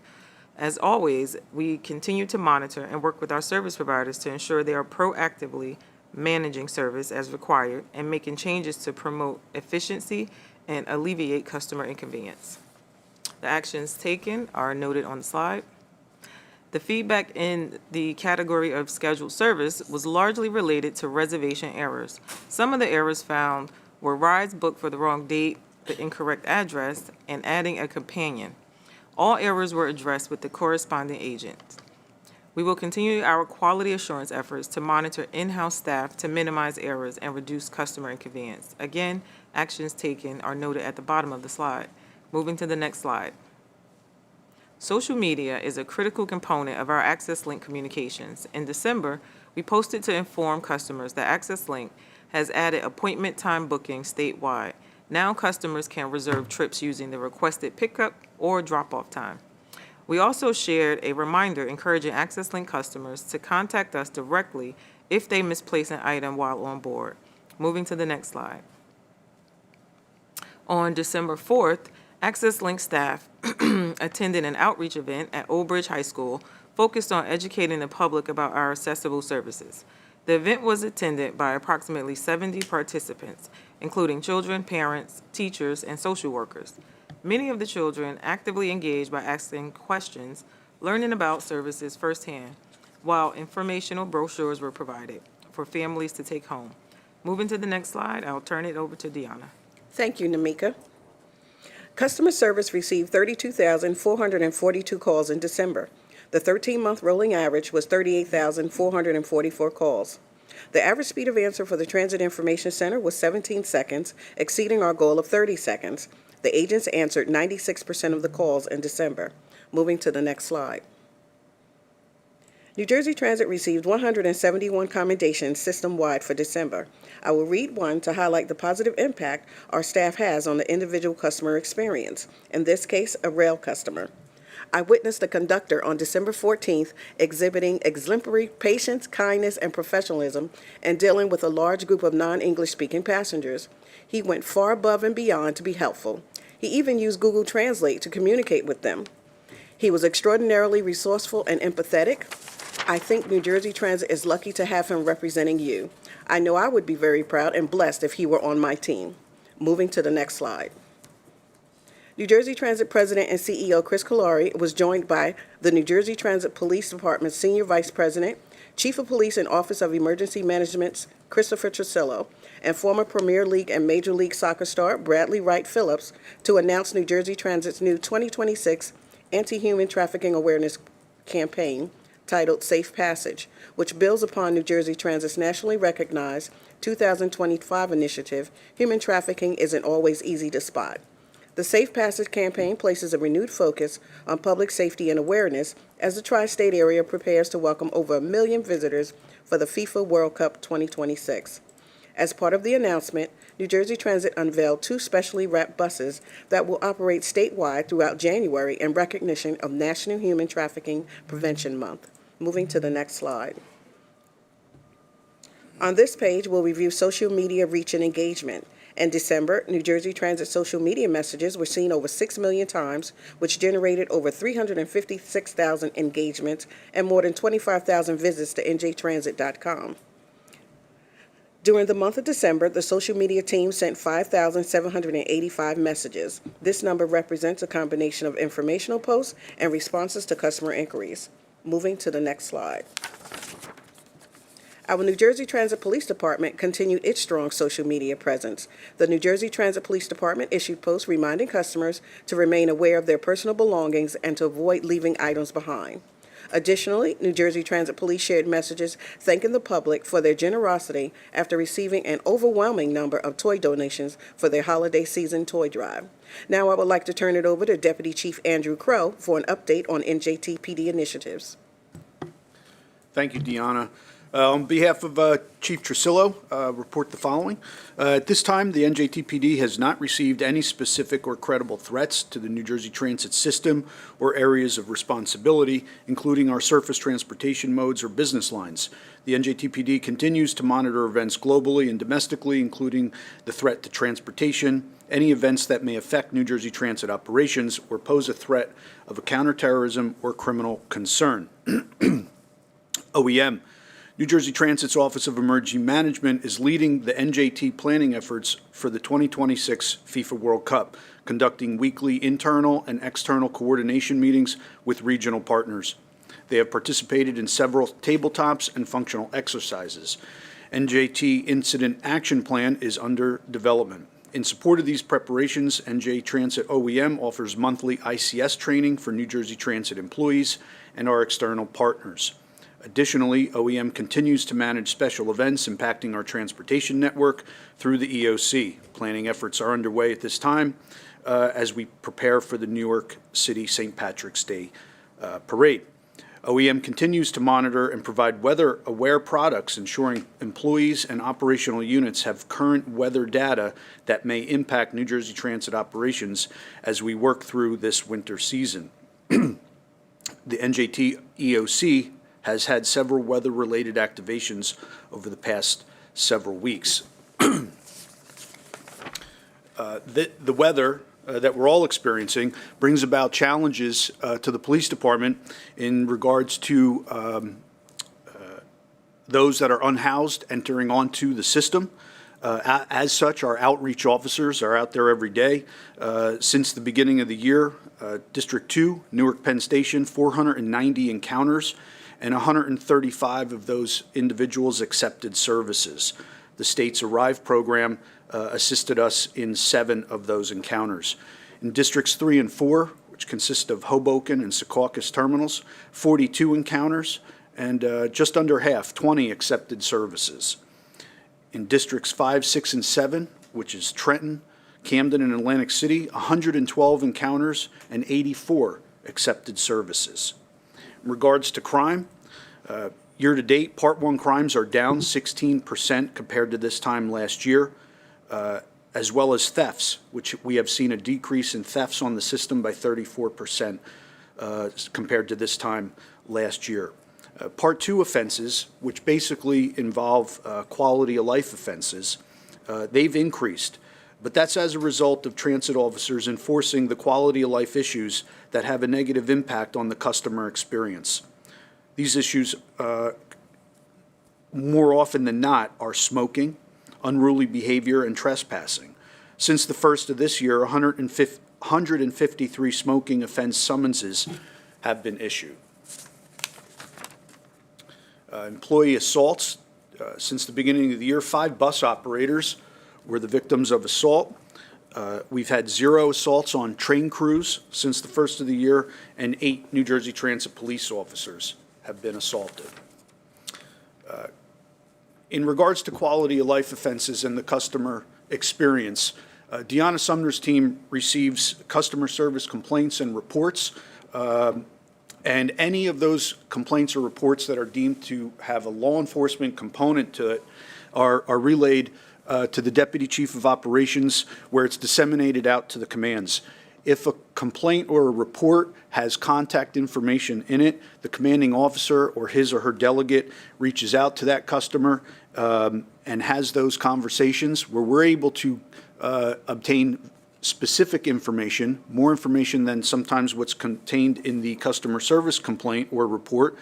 As always, we continue to monitor and work with our service providers to ensure they are proactively managing service as required and making changes to promote efficiency and alleviate customer inconvenience. The actions taken are noted on the slide. The feedback in the category of scheduled service was largely related to reservation errors. Some of the errors found were rides booked for the wrong date, the incorrect address, and adding a companion. All errors were addressed with the corresponding agent. We will continue our quality assurance efforts to monitor in-house staff to minimize errors and reduce customer inconvenience. Again, actions taken are noted at the bottom of the slide. Moving to the next slide. Social media is a critical component of our Access Link communications. In December, we posted to inform customers that Access Link has added appointment time booking statewide. Now customers can reserve trips using the requested pickup or drop-off time. We also shared a reminder encouraging Access Link customers to contact us directly if they misplace an item while on board. Moving to the next slide. On December 4th, Access Link staff attended an outreach event at Old Bridge High School focused on educating the public about our accessible services. The event was attended by approximately 70 participants, including children, parents, teachers, and social workers. Many of the children actively engaged by asking questions, learning about services firsthand, while informational brochures were provided for families to take home. Moving to the next slide, I'll turn it over to Deanna. Thank you, Namika. Customer service received 32,442 calls in December. The 13-month rolling average was 38,444 calls. The average speed of answer for the Transit Information Center was 17 seconds, exceeding our goal of 30 seconds. The agents answered 96% of the calls in December. Moving to the next slide. New Jersey Transit received 171 commendations system-wide for December. I will read one to highlight the positive impact our staff has on the individual customer experience, in this case, a rail customer. I witnessed a conductor on December 14th exhibiting exemplary patience, kindness, and professionalism in dealing with a large group of non-English speaking passengers. He went far above and beyond to be helpful. He even used Google Translate to communicate with them. He was extraordinarily resourceful and empathetic. I think New Jersey Transit is lucky to have him representing you. I know I would be very proud and blessed if he were on my team. Moving to the next slide. New Jersey Transit President and CEO Chris Kalari was joined by the New Jersey Transit Police Department Senior Vice President, Chief of Police and Office of Emergency Management's Christopher Trusillo, and former Premier League and Major League Soccer star Bradley Wright Phillips to announce New Jersey Transit's new 2026 Anti-Human Trafficking Awareness Campaign titled Safe Passage, which builds upon New Jersey Transit's nationally recognized 2025 initiative, Human Trafficking Isn't Always Easy to Spot. The Safe Passage campaign places a renewed focus on public safety and awareness as the tri-state area prepares to welcome over 1 million visitors for the FIFA World Cup 2026. As part of the announcement, New Jersey Transit unveiled 2 specially wrapped buses that will operate statewide throughout January in recognition of National Human Trafficking Prevention Month. Moving to the next slide. On this page, we'll review social media reach and engagement. In December, New Jersey Transit social media messages were seen over 6 million times, which generated over 356,000 engagements and more than 25,000 visits to njtransit.com. During the month of December, the social media team sent 5,785 messages. This number represents a combination of informational posts and responses to customer inquiries. Moving to the next slide. Our New Jersey Transit Police Department continued its strong social media presence. The New Jersey Transit Police Department issued posts reminding customers to remain aware of their personal belongings and to avoid leaving items behind. Additionally, New Jersey Transit Police shared messages thanking the public for their generosity after receiving an overwhelming number of toy donations for their holiday season toy drive. Now I would like to turn it over to Deputy Chief Andrew Crow for an update on NJTPD initiatives. Thank you, Deanna. On behalf of Chief Trusillo, report the following. At this time, the NJTPD has not received any specific or credible threats to the New Jersey Transit system or areas of responsibility, including our surface transportation modes or business lines. The NJTPD continues to monitor events globally and domestically, including the threat to transportation, any events that may affect New Jersey Transit operations or pose a threat of a counterterrorism or criminal concern. OEM. New Jersey Transit's Office of Emergency Management is leading the NJT planning efforts for the 2026 FIFA World Cup, conducting weekly internal and external coordination meetings with regional partners. They have participated in several tabletops and functional exercises. NJT Incident Action Plan is under development. In support of these preparations, NJ Transit OEM offers monthly ICS training for New Jersey Transit employees and our external partners. Additionally, OEM continues to manage special events impacting our transportation network through the EOC. Planning efforts are underway at this time as we prepare for the New York City St. Patrick's Day parade. OEM continues to monitor and provide weather-aware products, ensuring employees and operational units have current weather data that may impact New Jersey Transit operations as we work through this winter season. The NJT EOC has had several weather-related activations over the past several weeks. The weather that we're all experiencing brings about challenges to the police department in regards to those that are unhoused entering onto the system. As such, our outreach officers are out there every day. Since the beginning of the year, District 2, Newark Penn Station, 490 encounters, and 135 of those individuals accepted services. The state's Arrive program assisted us in 7 of those encounters. In Districts 3 and 4, which consist of Hoboken and Secaucus terminals, 42 encounters, and just under half, 20 accepted services. In Districts 5, 6, and 7, which is Trenton, Camden, and Atlantic City, 112 encounters and 84 accepted services. In regards to crime, year-to-date, Part 1 crimes are down 16% compared to this time last year, as well as thefts, which we have seen a decrease in thefts on the system by 34% compared to this time last year. Part 2 offenses, which basically involve quality of life offenses, they've increased, but that's as a result of transit officers enforcing the quality of life issues that have a negative impact on the customer experience. These issues, more often than not, are smoking, unruly behavior, and trespassing. Since the first of this year, 153 smoking offense summonses have been issued. Employee assaults. Since the beginning of the year, 5 bus operators were the victims of assault. We've had 0 assaults on train crews since the first of the year, and 8 New Jersey Transit police officers have been assaulted. In regards to quality of life offenses and the customer experience, Deanna Sumner's team receives customer service complaints and reports, and any of those complaints or reports that are deemed to have a law enforcement component to it are relayed to the Deputy Chief of Operations, where it's disseminated out to the commands. If a complaint or a report has contact information in it, the commanding officer or his or her delegate reaches out to that customer and has those conversations where we're able to obtain specific information, more information than sometimes what's contained in the customer service complaint or report,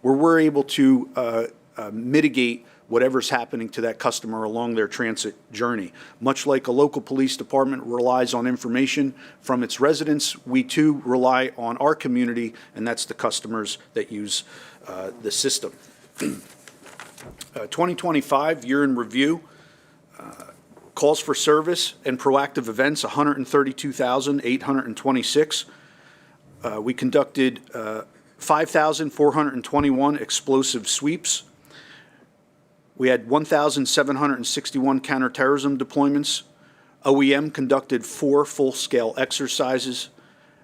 where we're able to mitigate whatever's happening to that customer along their transit journey. Much like a local police department relies on information from its residents, we too rely on our community, and that's the customers that use the system. 2025 year in review, calls for service and proactive events, 132,826. We conducted 5,421 explosive sweeps. We had 1,761 counterterrorism deployments. OEM conducted 4 full-scale exercises.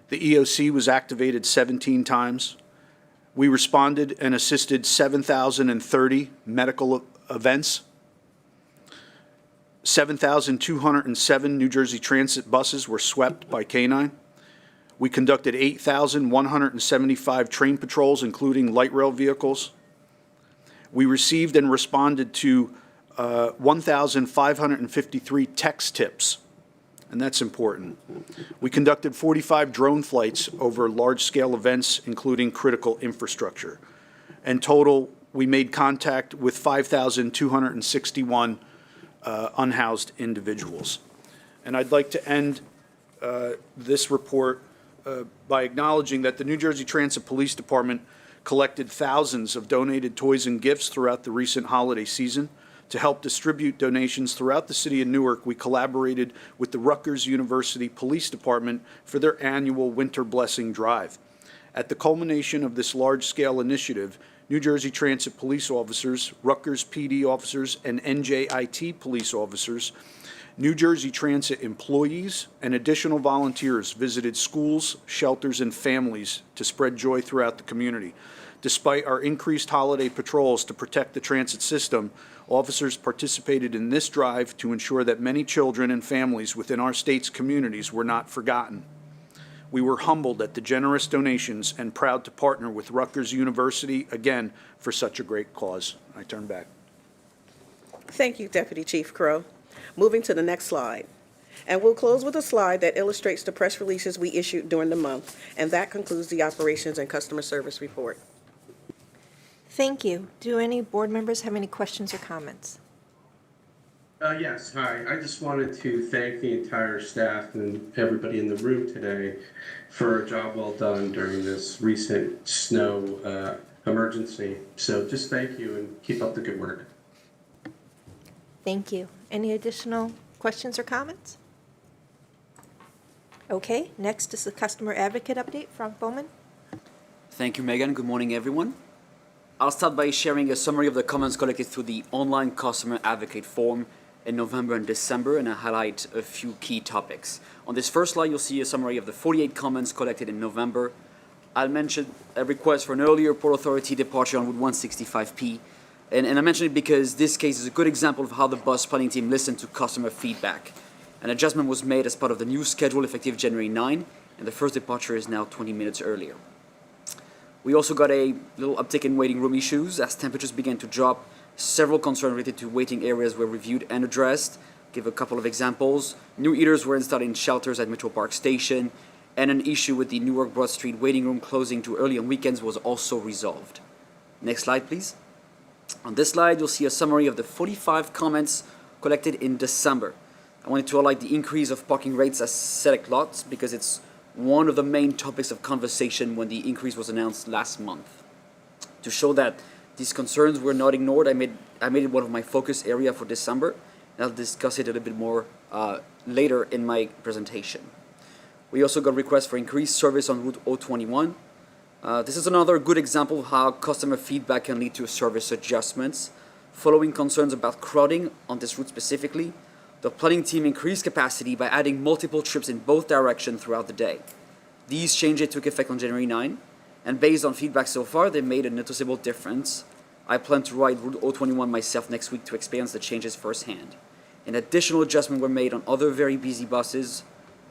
The EOC was activated 17 times. We responded and assisted 7,030 medical events. 7,207 New Jersey Transit buses were swept by K-9. We conducted 8,175 train patrols, including light rail vehicles. We received and responded to 1,553 text tips, and that's important. We conducted 45 drone flights over large-scale events, including critical infrastructure. In total, we made contact with 5,261 unhoused individuals. And I'd like to end this report by acknowledging that the New Jersey Transit Police Department collected thousands of donated toys and gifts throughout the recent holiday season. To help distribute donations throughout the city of Newark, we collaborated with the Rutgers University Police Department for their annual Winter Blessing Drive. At the culmination of this large-scale initiative, New Jersey Transit police officers, Rutgers PD officers, and NJIT police officers, New Jersey Transit employees, and additional volunteers visited schools, shelters, and families to spread joy throughout the community. Despite our increased holiday patrols to protect the transit system, officers participated in this drive to ensure that many children and families within our state's communities were not forgotten. We were humbled at the generous donations and proud to partner with Rutgers University again for such a great cause. I turn back. Thank you, Deputy Chief Crow. Moving to the next slide. And we'll close with a slide that illustrates the press releases we issued during the month. And that concludes the Operations and Customer Service Report. Thank you. Do any board members have any questions or comments? Yes, hi. I just wanted to thank the entire staff and everybody in the room today for a job well done during this recent snow emergency. So just thank you and keep up the good work. Thank you. Any additional questions or comments? Okay, next is the Customer Advocate update from Bowman. Thank you, Megan. Good morning, everyone. I'll start by sharing a summary of the comments collected through the online Customer Advocate form in November and December, and I highlight a few key topics. On this first slide, you'll see a summary of the 48 comments collected in November. I'll mention a request for an earlier Port Authority departure on Route 165P, and I mention it because this case is a good example of how the bus planning team listened to customer feedback. An adjustment was made as part of the new schedule effective January 9, and the first departure is now 20 minutes earlier. We also got a little uptick in waiting room issues as temperatures began to drop. Several concerns related to waiting areas were reviewed and addressed. Give a couple of examples. New heaters were installed in shelters at Metro Park Station, and an issue with the Newark Broad Street waiting room closing too early on weekends was also resolved. Next slide, please. On this slide, you'll see a summary of the 45 comments collected in December. I wanted to highlight the increase of parking rates at select lots because it's one of the main topics of conversation when the increase was announced last month. To show that these concerns were not ignored, I made it one of my focus area for December, and I'll discuss it a little bit more later in my presentation. We also got requests for increased service on Route 021. This is another good example of how customer feedback can lead to service adjustments. Following concerns about crowding on this route specifically, the planning team increased capacity by adding multiple trips in both directions throughout the day. These changes took effect on January 9, and based on feedback so far, they made a noticeable difference. I plan to ride Route 021 myself next week to experience the changes firsthand. An additional adjustment were made on other very busy bus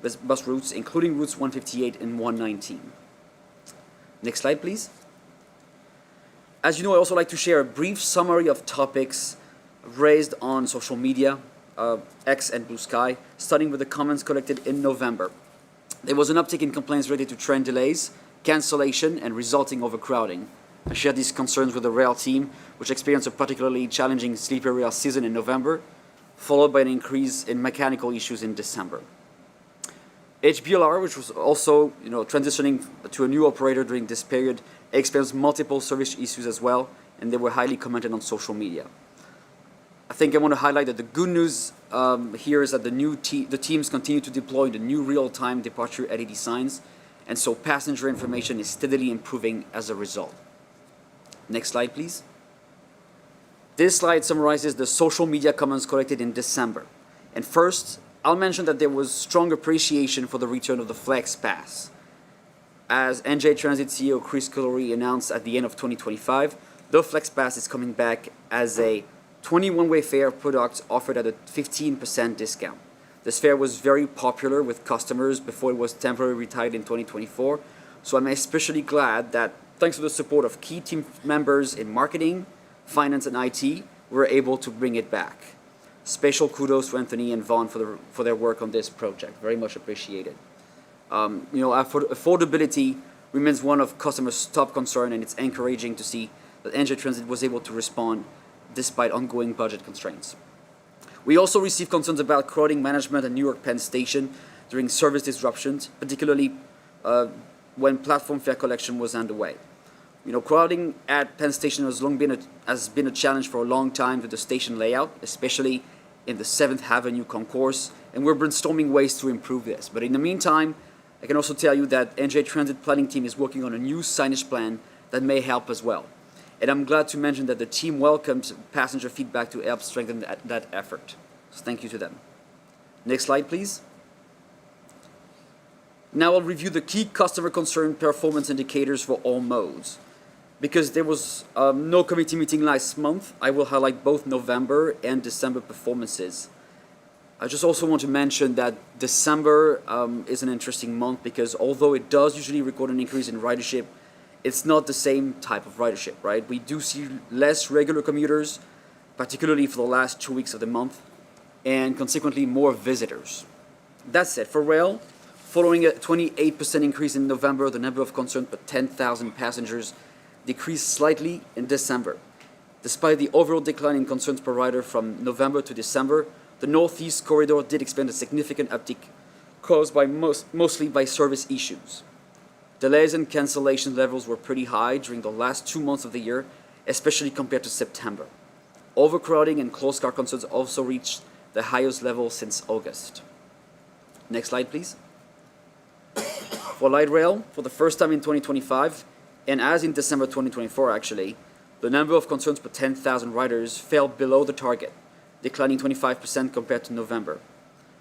routes, including routes 158 and 119. Next slide, please. As you know, I also like to share a brief summary of topics raised on social media, X and Blue Sky, starting with the comments collected in November. There was an uptick in complaints related to train delays, cancellation, and resulting overcrowding. I shared these concerns with the rail team, which experienced a particularly challenging sleeper rail season in November, followed by an increase in mechanical issues in December. HBLR, which was also transitioning to a new operator during this period, experienced multiple service issues as well, and they were highly commented on social media. I think I want to highlight that the good news here is that the teams continue to deploy the new real-time departure LED signs, and so passenger information is steadily improving as a result. Next slide, please. This slide summarizes the social media comments collected in December. And first, I'll mention that there was strong appreciation for the return of the Flex Pass. As NJ Transit CEO Chris Collery announced at the end of 2025, the Flex Pass is coming back as a 21-way fare product offered at a 15% discount. This fare was very popular with customers before it was temporarily retired in 2024, so I'm especially glad that thanks to the support of key team members in marketing, finance, and IT, we were able to bring it back. Special kudos to Anthony and Vaughn for their work on this project. Very much appreciated. Affordability remains one of customers' top concern, and it's encouraging to see that NJ Transit was able to respond despite ongoing budget constraints. We also received concerns about crowding management at Newark Penn Station during service disruptions, particularly when platform fare collection was underway. Crowding at Penn Station has been a challenge for a long time with the station layout, especially in the 7th Avenue concourse, and we're brainstorming ways to improve this. But in the meantime, I can also tell you that NJ Transit planning team is working on a new signage plan that may help as well. And I'm glad to mention that the team welcomed passenger feedback to help strengthen that effort. So thank you to them. Next slide, please. Now I'll review the key customer concern performance indicators for all modes. Because there was no committee meeting last month, I will highlight both November and December performances. I just also want to mention that December is an interesting month because although it does usually record an increase in ridership, it's not the same type of ridership, right? We do see less regular commuters, particularly for the last 2 weeks of the month, and consequently more visitors. That said, for rail, following a 28% increase in November, the number of concerns per 10,000 passengers decreased slightly in December. Despite the overall decline in concerns per rider from November to December, the Northeast Corridor did experience a significant uptick caused by mostly by service issues. Delays and cancellation levels were pretty high during the last 2 months of the year, especially compared to September. Overcrowding and closed car concerns also reached the highest level since August. Next slide, please. For light rail, for the first time in 2025, and as in December 2024 actually, the number of concerns per 10,000 riders fell below the target, declining 25% compared to November.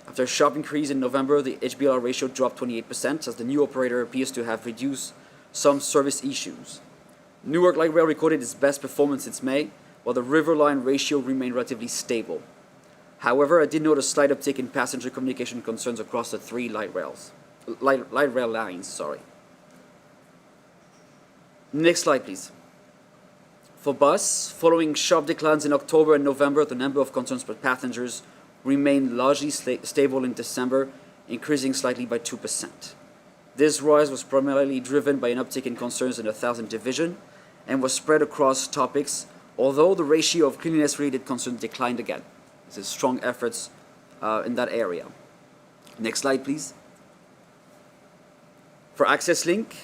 After a sharp increase in November, the HBLR ratio dropped 28% as the new operator appears to have reduced some service issues. Newark Light Rail recorded its best performance since May, while the Riverline ratio remained relatively stable. However, I did note a slight uptick in passenger communication concerns across the 3 light rail lines. Next slide, please. For bus, following sharp declines in October and November, the number of concerns per passengers remained largely stable in December, increasing slightly by 2%. This rise was primarily driven by an uptick in concerns in the 1000 division and was spread across topics, although the ratio of cleanliness-related concerns declined again. There's strong efforts in that area. Next slide, please. For Access Link,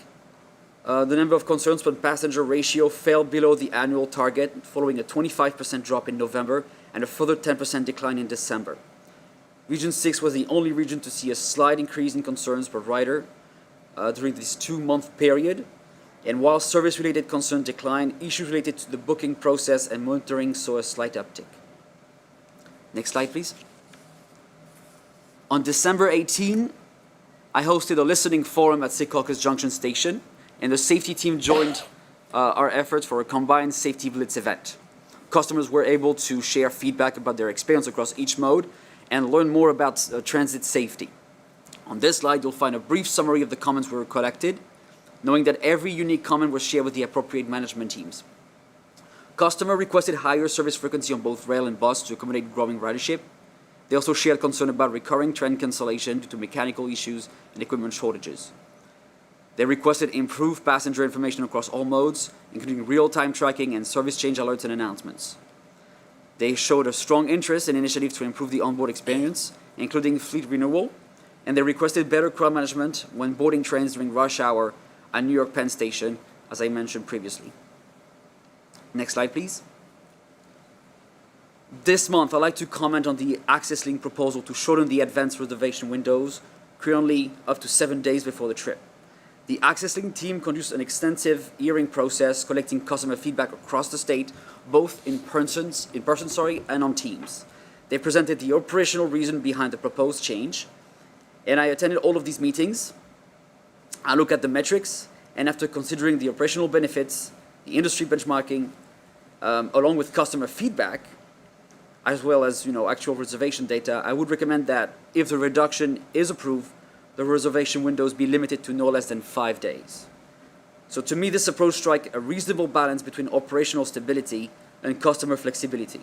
the number of concerns per passenger ratio fell below the annual target, following a 25% drop in November and a further 10% decline in December. Region 6 was the only region to see a slight increase in concerns per rider during this 2-month period. And while service-related concerns declined, issues related to the booking process and monitoring saw a slight uptick. Next slide, please. On December 18, I hosted a listening forum at Secaucus Junction Station, and the safety team joined our efforts for a combined safety blitz event. Customers were able to share feedback about their experience across each mode and learn more about transit safety. On this slide, you'll find a brief summary of the comments we were collected, knowing that every unique comment was shared with the appropriate management teams. Customer requested higher service frequency on both rail and bus to accommodate growing ridership. They also shared concern about recurring train cancellation due to mechanical issues and equipment shortages. They requested improved passenger information across all modes, including real-time tracking and service change alerts and announcements. They showed a strong interest in initiatives to improve the onboard experience, including fleet renewal, and they requested better crowd management when boarding trains during rush hour at New York Penn Station, as I mentioned previously. Next slide, please. This month, I'd like to comment on the Access Link proposal to shorten the advanced reservation windows, currently up to 7 days before the trip. The Access Link team conducted an extensive hearing process, collecting customer feedback across the state, both in person, and on Teams. They presented the operational reason behind the proposed change, and I attended all of these meetings. I looked at the metrics, and after considering the operational benefits, the industry benchmarking, along with customer feedback, as well as actual reservation data, I would recommend that if the reduction is approved, the reservation windows be limited to no less than 5 days. So to me, this approach strikes a reasonable balance between operational stability and customer flexibility.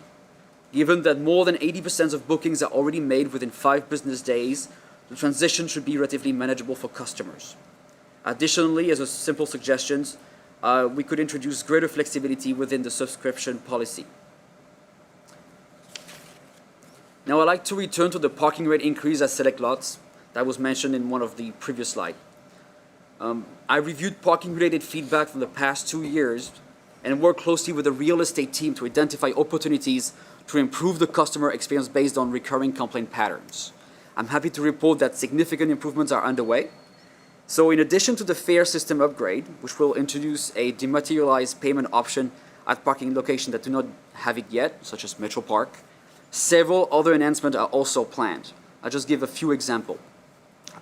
Given that more than 80% of bookings are already made within 5 business days, the transition should be relatively manageable for customers. Additionally, as a simple suggestion, we could introduce greater flexibility within the subscription policy. Now I'd like to return to the parking rate increase at select lots that was mentioned in one of the previous slides. I reviewed parking-related feedback from the past 2 years and worked closely with the real estate team to identify opportunities to improve the customer experience based on recurring complaint patterns. I'm happy to report that significant improvements are underway. So in addition to the fare system upgrade, which will introduce a dematerialized payment option at parking locations that do not have it yet, such as Metro Park, several other enhancements are also planned. I'll just give a few examples.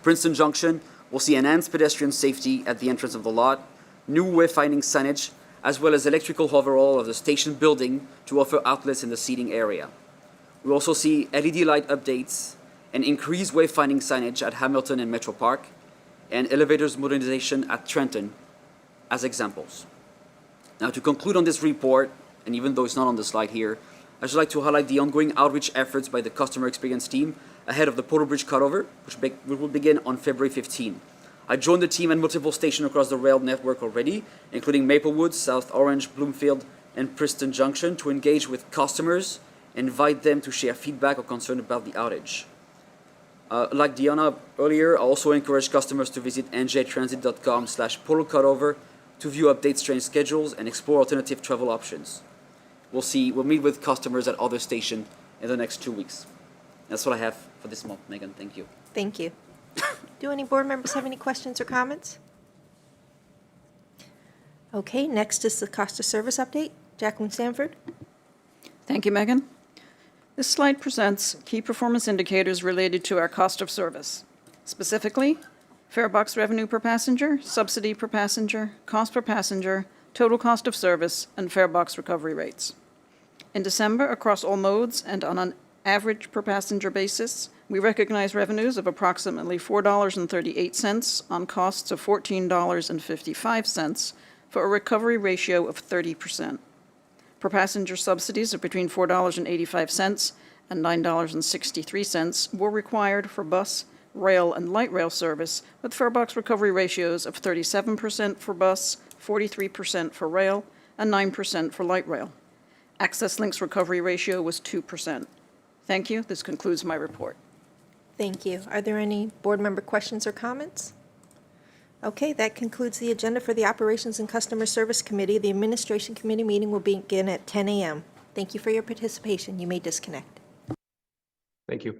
Princeton Junction will see enhanced pedestrian safety at the entrance of the lot, new wayfinding signage, as well as electrical overhaul of the station building to offer outlets in the seating area. We also see LED light updates and increased wayfinding signage at Hamilton and Metro Park, and elevators modernization at Trenton as examples. Now, to conclude on this report, and even though it's not on the slide here, I'd just like to highlight the ongoing outreach efforts by the customer experience team ahead of the Portal Bridge cutover, which will begin on February 15. I joined the team at multiple stations across the rail network already, including Maplewood, South Orange, Bloomfield, and Princeton Junction, to engage with customers and invite them to share feedback or concern about the outage. Like Diana earlier, I also encourage customers to visit njtransit.com/portal cutover to view updates, train schedules, and explore alternative travel options. We'll meet with customers at other stations in the next 2 weeks. That's what I have for this month, Megan. Thank you. Thank you. Do any board members have any questions or comments? Okay, next is the cost of service update. Jacqueline Sanford. Thank you, Megan. This slide presents key performance indicators related to our cost of service. Specifically, fare box revenue per passenger, subsidy per passenger, cost per passenger, total cost of service, and fare box recovery rates. In December, across all modes and on an average per passenger basis, we recognize revenues of approximately $4.38 on costs of $14.55 for a recovery ratio of 30%. Per passenger subsidies of between $4.85 and $9.63 were required for bus, rail, and light rail service, with fare box recovery ratios of 37% for bus, 43% for rail, and 9% for light rail. Access Link's recovery ratio was 2%. Thank you. This concludes my report. Thank you. Are there any board member questions or comments? Okay, that concludes the agenda for the Operations and Customer Service Committee. The Administration Committee meeting will begin at 10 a.m. Thank you for your participation. You may disconnect. Thank you.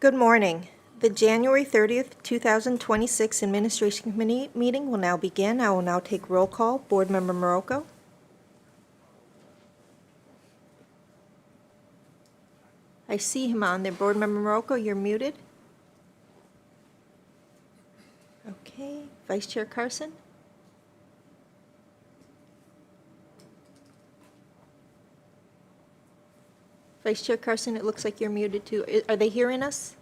Good morning. The January 30th, 2026 Administration Committee meeting will now begin. I will now take roll call. Board Member Marocco. I see him on there. Board Member Marocco, you're muted. Okay. Vice Chair Carson. Vice Chair Carson, it looks like you're muted too. Are they hearing us?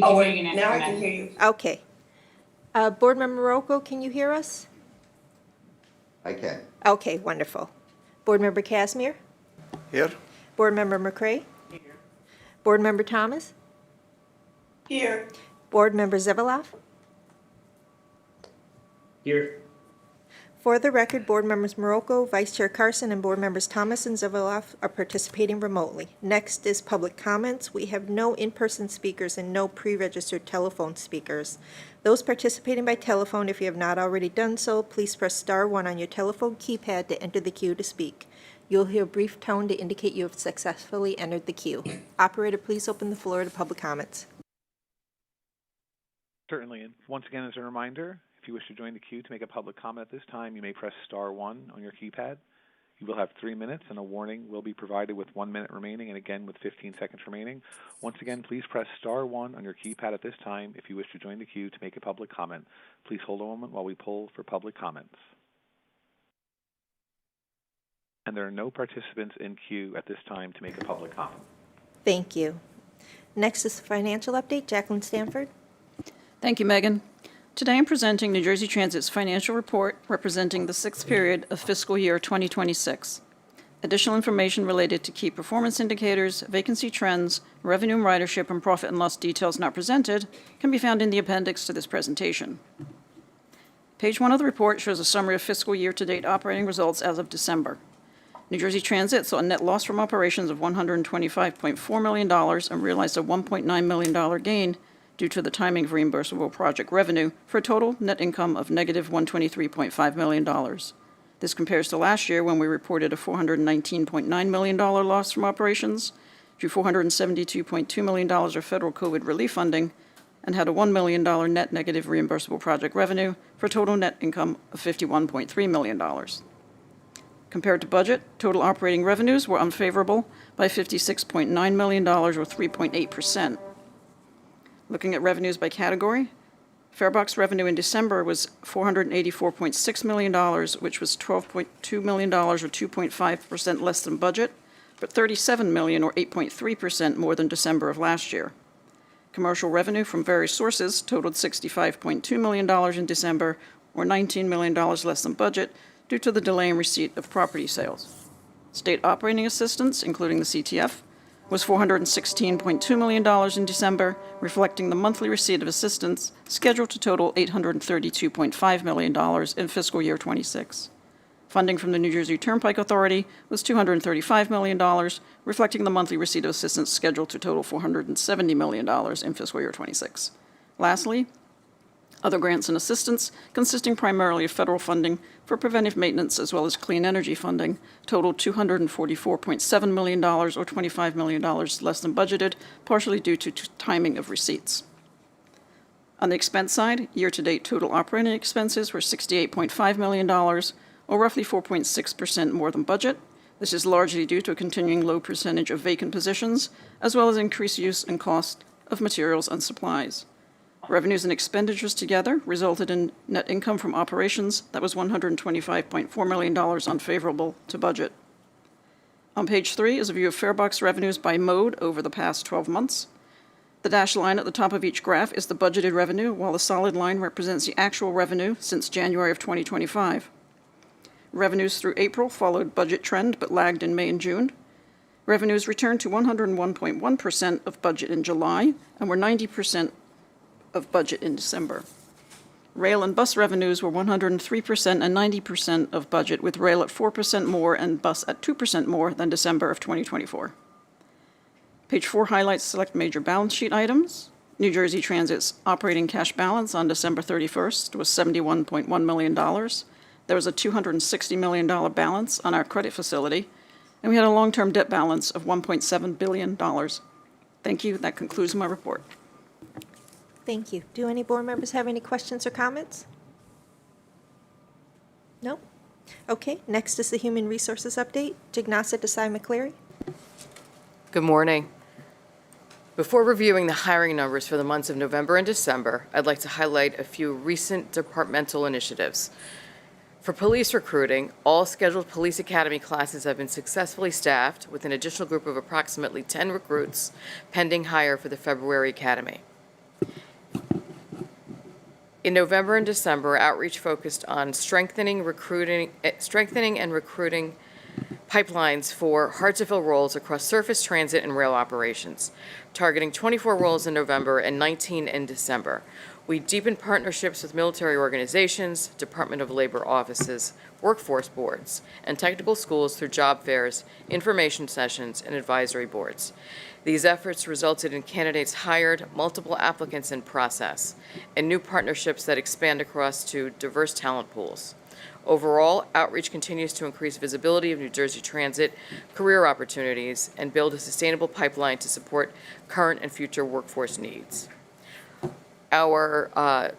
Oh, wait, now I can hear you. Okay. Board Member Marocco, can you hear us? I can. Okay, wonderful. Board Member Casimir? Here. Board Member McCray? Here. Board Member Thomas? Here. Board Member Zevalov? Here. For the record, Board Members Marocco, Vice Chair Carson, and Board Members Thomas and Zevalov are participating remotely. Next is public comments. We have no in-person speakers and no pre-registered telephone speakers. Those participating by telephone, if you have not already done so, please press *1 on your telephone keypad to enter the queue to speak. You'll hear a brief tone to indicate you have successfully entered the queue. Operator, please open the floor to public comments. Certainly. And once again, as a reminder, if you wish to join the queue to make a public comment at this time, you may press *1 on your keypad. You will have 3 minutes, and a warning will be provided with 1 minute remaining, and again with 15 seconds remaining. Once again, please press *1 on your keypad at this time if you wish to join the queue to make a public comment. Please hold a moment while we poll for public comments. And there are no participants in queue at this time to make a public comment. Thank you. Next is the financial update. Jacqueline Stanford. Thank you, Megan. Today I'm presenting New Jersey Transit's financial report representing the 6th period of fiscal year 2026. Additional information related to key performance indicators, vacancy trends, revenue and ridership, and profit and loss details not presented can be found in the appendix to this presentation. Page 1 of the report shows a summary of fiscal year-to-date operating results as of December. New Jersey Transit saw a net loss from operations of $125.4 million and realized a $1.9 million gain due to the timing of reimbursable project revenue for a total net income of negative $123.5 million. This compares to last year when we reported a $419.9 million loss from operations, drew $472.2 million of federal COVID relief funding, and had a $1 million net negative reimbursable project revenue for a total net income of $51.3 million. Compared to budget, total operating revenues were unfavorable by $56.9 million or 3.8%. Looking at revenues by category, farebox revenue in December was $484.6 million, which was $12.2 million or 2.5% less than budget, but $37 million or 8.3% more than December of last year. Commercial revenue from various sources totaled $65.2 million in December, or $19 million less than budget, due to the delay in receipt of property sales. State operating assistance, including the CTF, was $416.2 million in December, reflecting the monthly receipt of assistance scheduled to total $832.5 million in fiscal year 26. Funding from the New Jersey Turnpike Authority was $235 million, reflecting the monthly receipt of assistance scheduled to total $470 million in fiscal year 26. Lastly, other grants and assistance, consisting primarily of federal funding for preventive maintenance as well as clean energy funding, totaled $244.7 million, or $25 million less than budgeted, partially due to timing of receipts. On the expense side, year-to-date total operating expenses were $68.5 million, or roughly 4.6% more than budget. This is largely due to a continuing low percentage of vacant positions, as well as increased use and cost of materials and supplies. Revenues and expenditures together resulted in net income from operations that was $125.4 million unfavorable to budget. On page 3 is a view of farebox revenues by mode over the past 12 months. The dashed line at the top of each graph is the budgeted revenue, while the solid line represents the actual revenue since January of 2025. Revenues through April followed budget trend but lagged in May and June. Revenues returned to 101.1% of budget in July and were 90% of budget in December. Rail and bus revenues were 103% and 90% of budget, with rail at 4% more and bus at 2% more than December of 2024. Page 4 highlights select major balance sheet items. New Jersey Transit's operating cash balance on December 31st was $71.1 million. There was a $260 million balance on our credit facility, and we had a long-term debt balance of $1.7 billion. Thank you. That concludes my report. Thank you. Do any board members have any questions or comments? No? Okay, next is the Human Resources Update. Jignasa Desai McCleary. Good morning. Before reviewing the hiring numbers for the months of November and December, I'd like to highlight a few recent departmental initiatives. For police recruiting, all scheduled police academy classes have been successfully staffed with an additional group of approximately 10 recruits pending hire for the February academy. In November and December, outreach focused on strengthening and recruiting pipelines for hard-to-fill roles across surface, transit, and rail operations, targeting 24 roles in November and 19 in December. We deepened partnerships with military organizations, Department of Labor offices, workforce boards, and technical schools through job fairs, information sessions, and advisory boards. These efforts resulted in candidates hired, multiple applicants in process, and new partnerships that expand across to diverse talent pools. Overall, outreach continues to increase visibility of New Jersey Transit career opportunities and build a sustainable pipeline to support current and future workforce needs. Our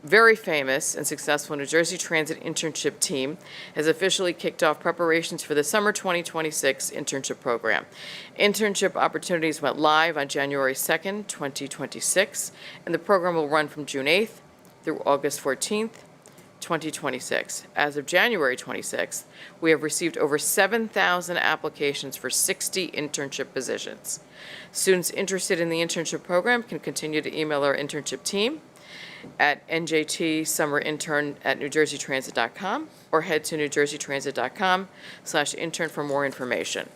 very famous and successful New Jersey Transit internship team has officially kicked off preparations for the summer 2026 internship program. Internship opportunities went live on January 2nd, 2026, and the program will run from June 8th through August 14th, 2026. As of January 26th, we have received over 7,000 applications for 60 internship positions. Students interested in the internship program can continue to email our internship team at njtsummerintern@newjerseytransit.com or head to newjerseytransit.com/intern for more information.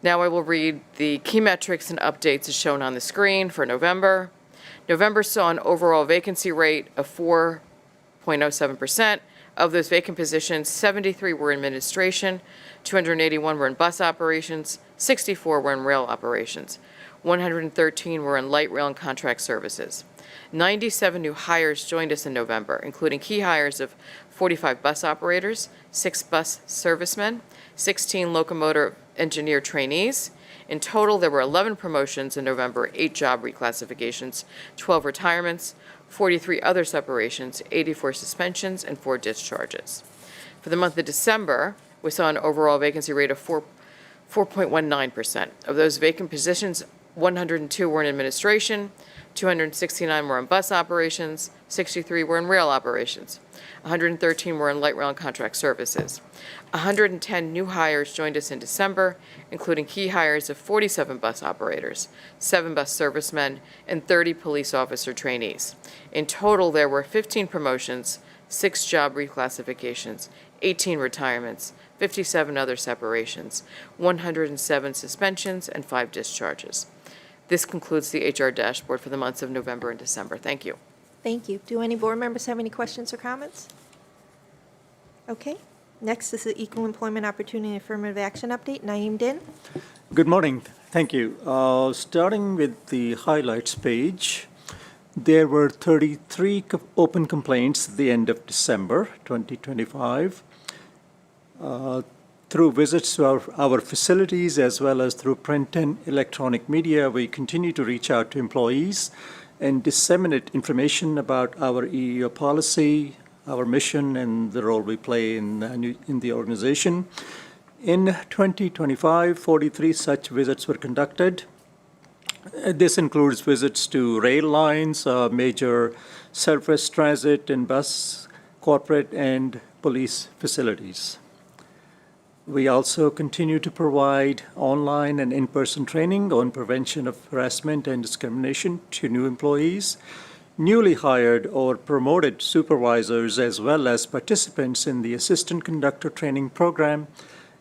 Now I will read the key metrics and updates as shown on the screen for November. November saw an overall vacancy rate of 4.07%. Of those vacant positions, 73 were in administration, 281 were in bus operations, 64 were in rail operations, 113 were in light rail and contract services. 97 new hires joined us in November, including key hires of 45 bus operators, 6 bus servicemen, 16 locomotive engineer trainees. In total, there were 11 promotions in November, 8 job reclassifications, 12 retirements, 43 other separations, 84 suspensions, and 4 discharges. For the month of December, we saw an overall vacancy rate of 4.19%. Of those vacant positions, 102 were in administration, 269 were in bus operations, 63 were in rail operations, 113 were in light rail and contract services. 110 new hires joined us in December, including key hires of 47 bus operators, 7 bus servicemen, and 30 police officer trainees. In total, there were 15 promotions, 6 job reclassifications, 18 retirements, 57 other separations, 107 suspensions, and 5 discharges. This concludes the HR dashboard for the months of November and December. Thank you. Thank you. Do any board members have any questions or comments? Okay. Next is the Equal Employment Opportunity and Affirmative Action Update. Naeem Din. Good morning. Thank you. Starting with the highlights page, there were 33 open complaints at the end of December 2025. Through visits to our facilities as well as through print and electronic media, we continue to reach out to employees and disseminate information about our EEO policy, our mission, and the role we play in the organization. In 2025, 43 such visits were conducted. This includes visits to rail lines, major surface transit and bus, corporate, and police facilities. We also continue to provide online and in-person training on prevention of harassment and discrimination to new employees, newly hired or promoted supervisors, as well as participants in the Assistant Conductor Training Program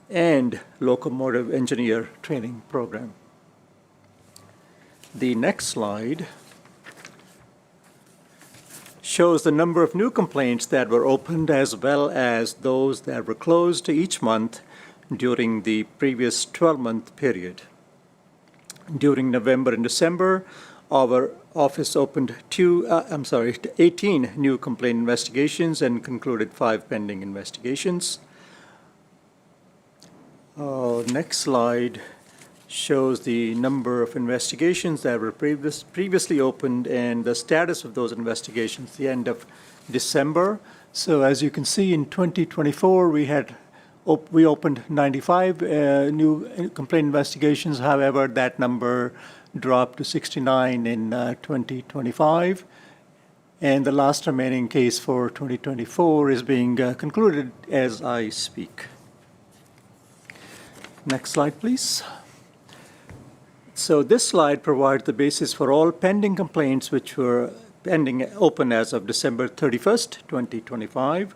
and Locomotive Engineer Training Program. The next slide shows the number of new complaints that were opened as well as those that were closed each month during the previous 12-month period. During November and December, our office opened 18 new complaint investigations and concluded 5 pending investigations. Next slide shows the number of investigations that were previously opened and the status of those investigations at the end of December. So as you can see, in 2024, we opened 95 new complaint investigations. However, that number dropped to 69 in 2025. And the last remaining case for 2024 is being concluded as I speak. Next slide, please. So this slide provides the basis for all pending complaints which were open as of December 31st, 2025.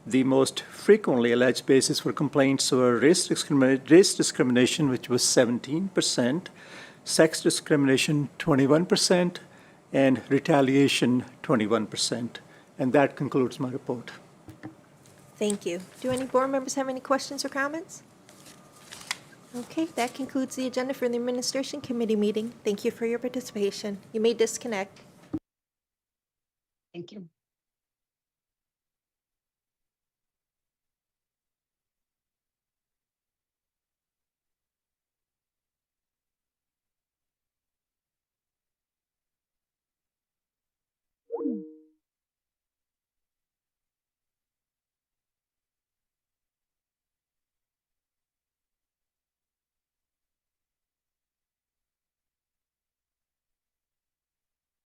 The most frequently alleged basis for complaints were race discrimination, which was 17%, sex discrimination, 21%, and retaliation, 21%. And that concludes my report. Thank you. Do any board members have any questions or comments? Okay, that concludes the agenda for the Administration Committee meeting. Thank you for your participation. You may disconnect. Thank you.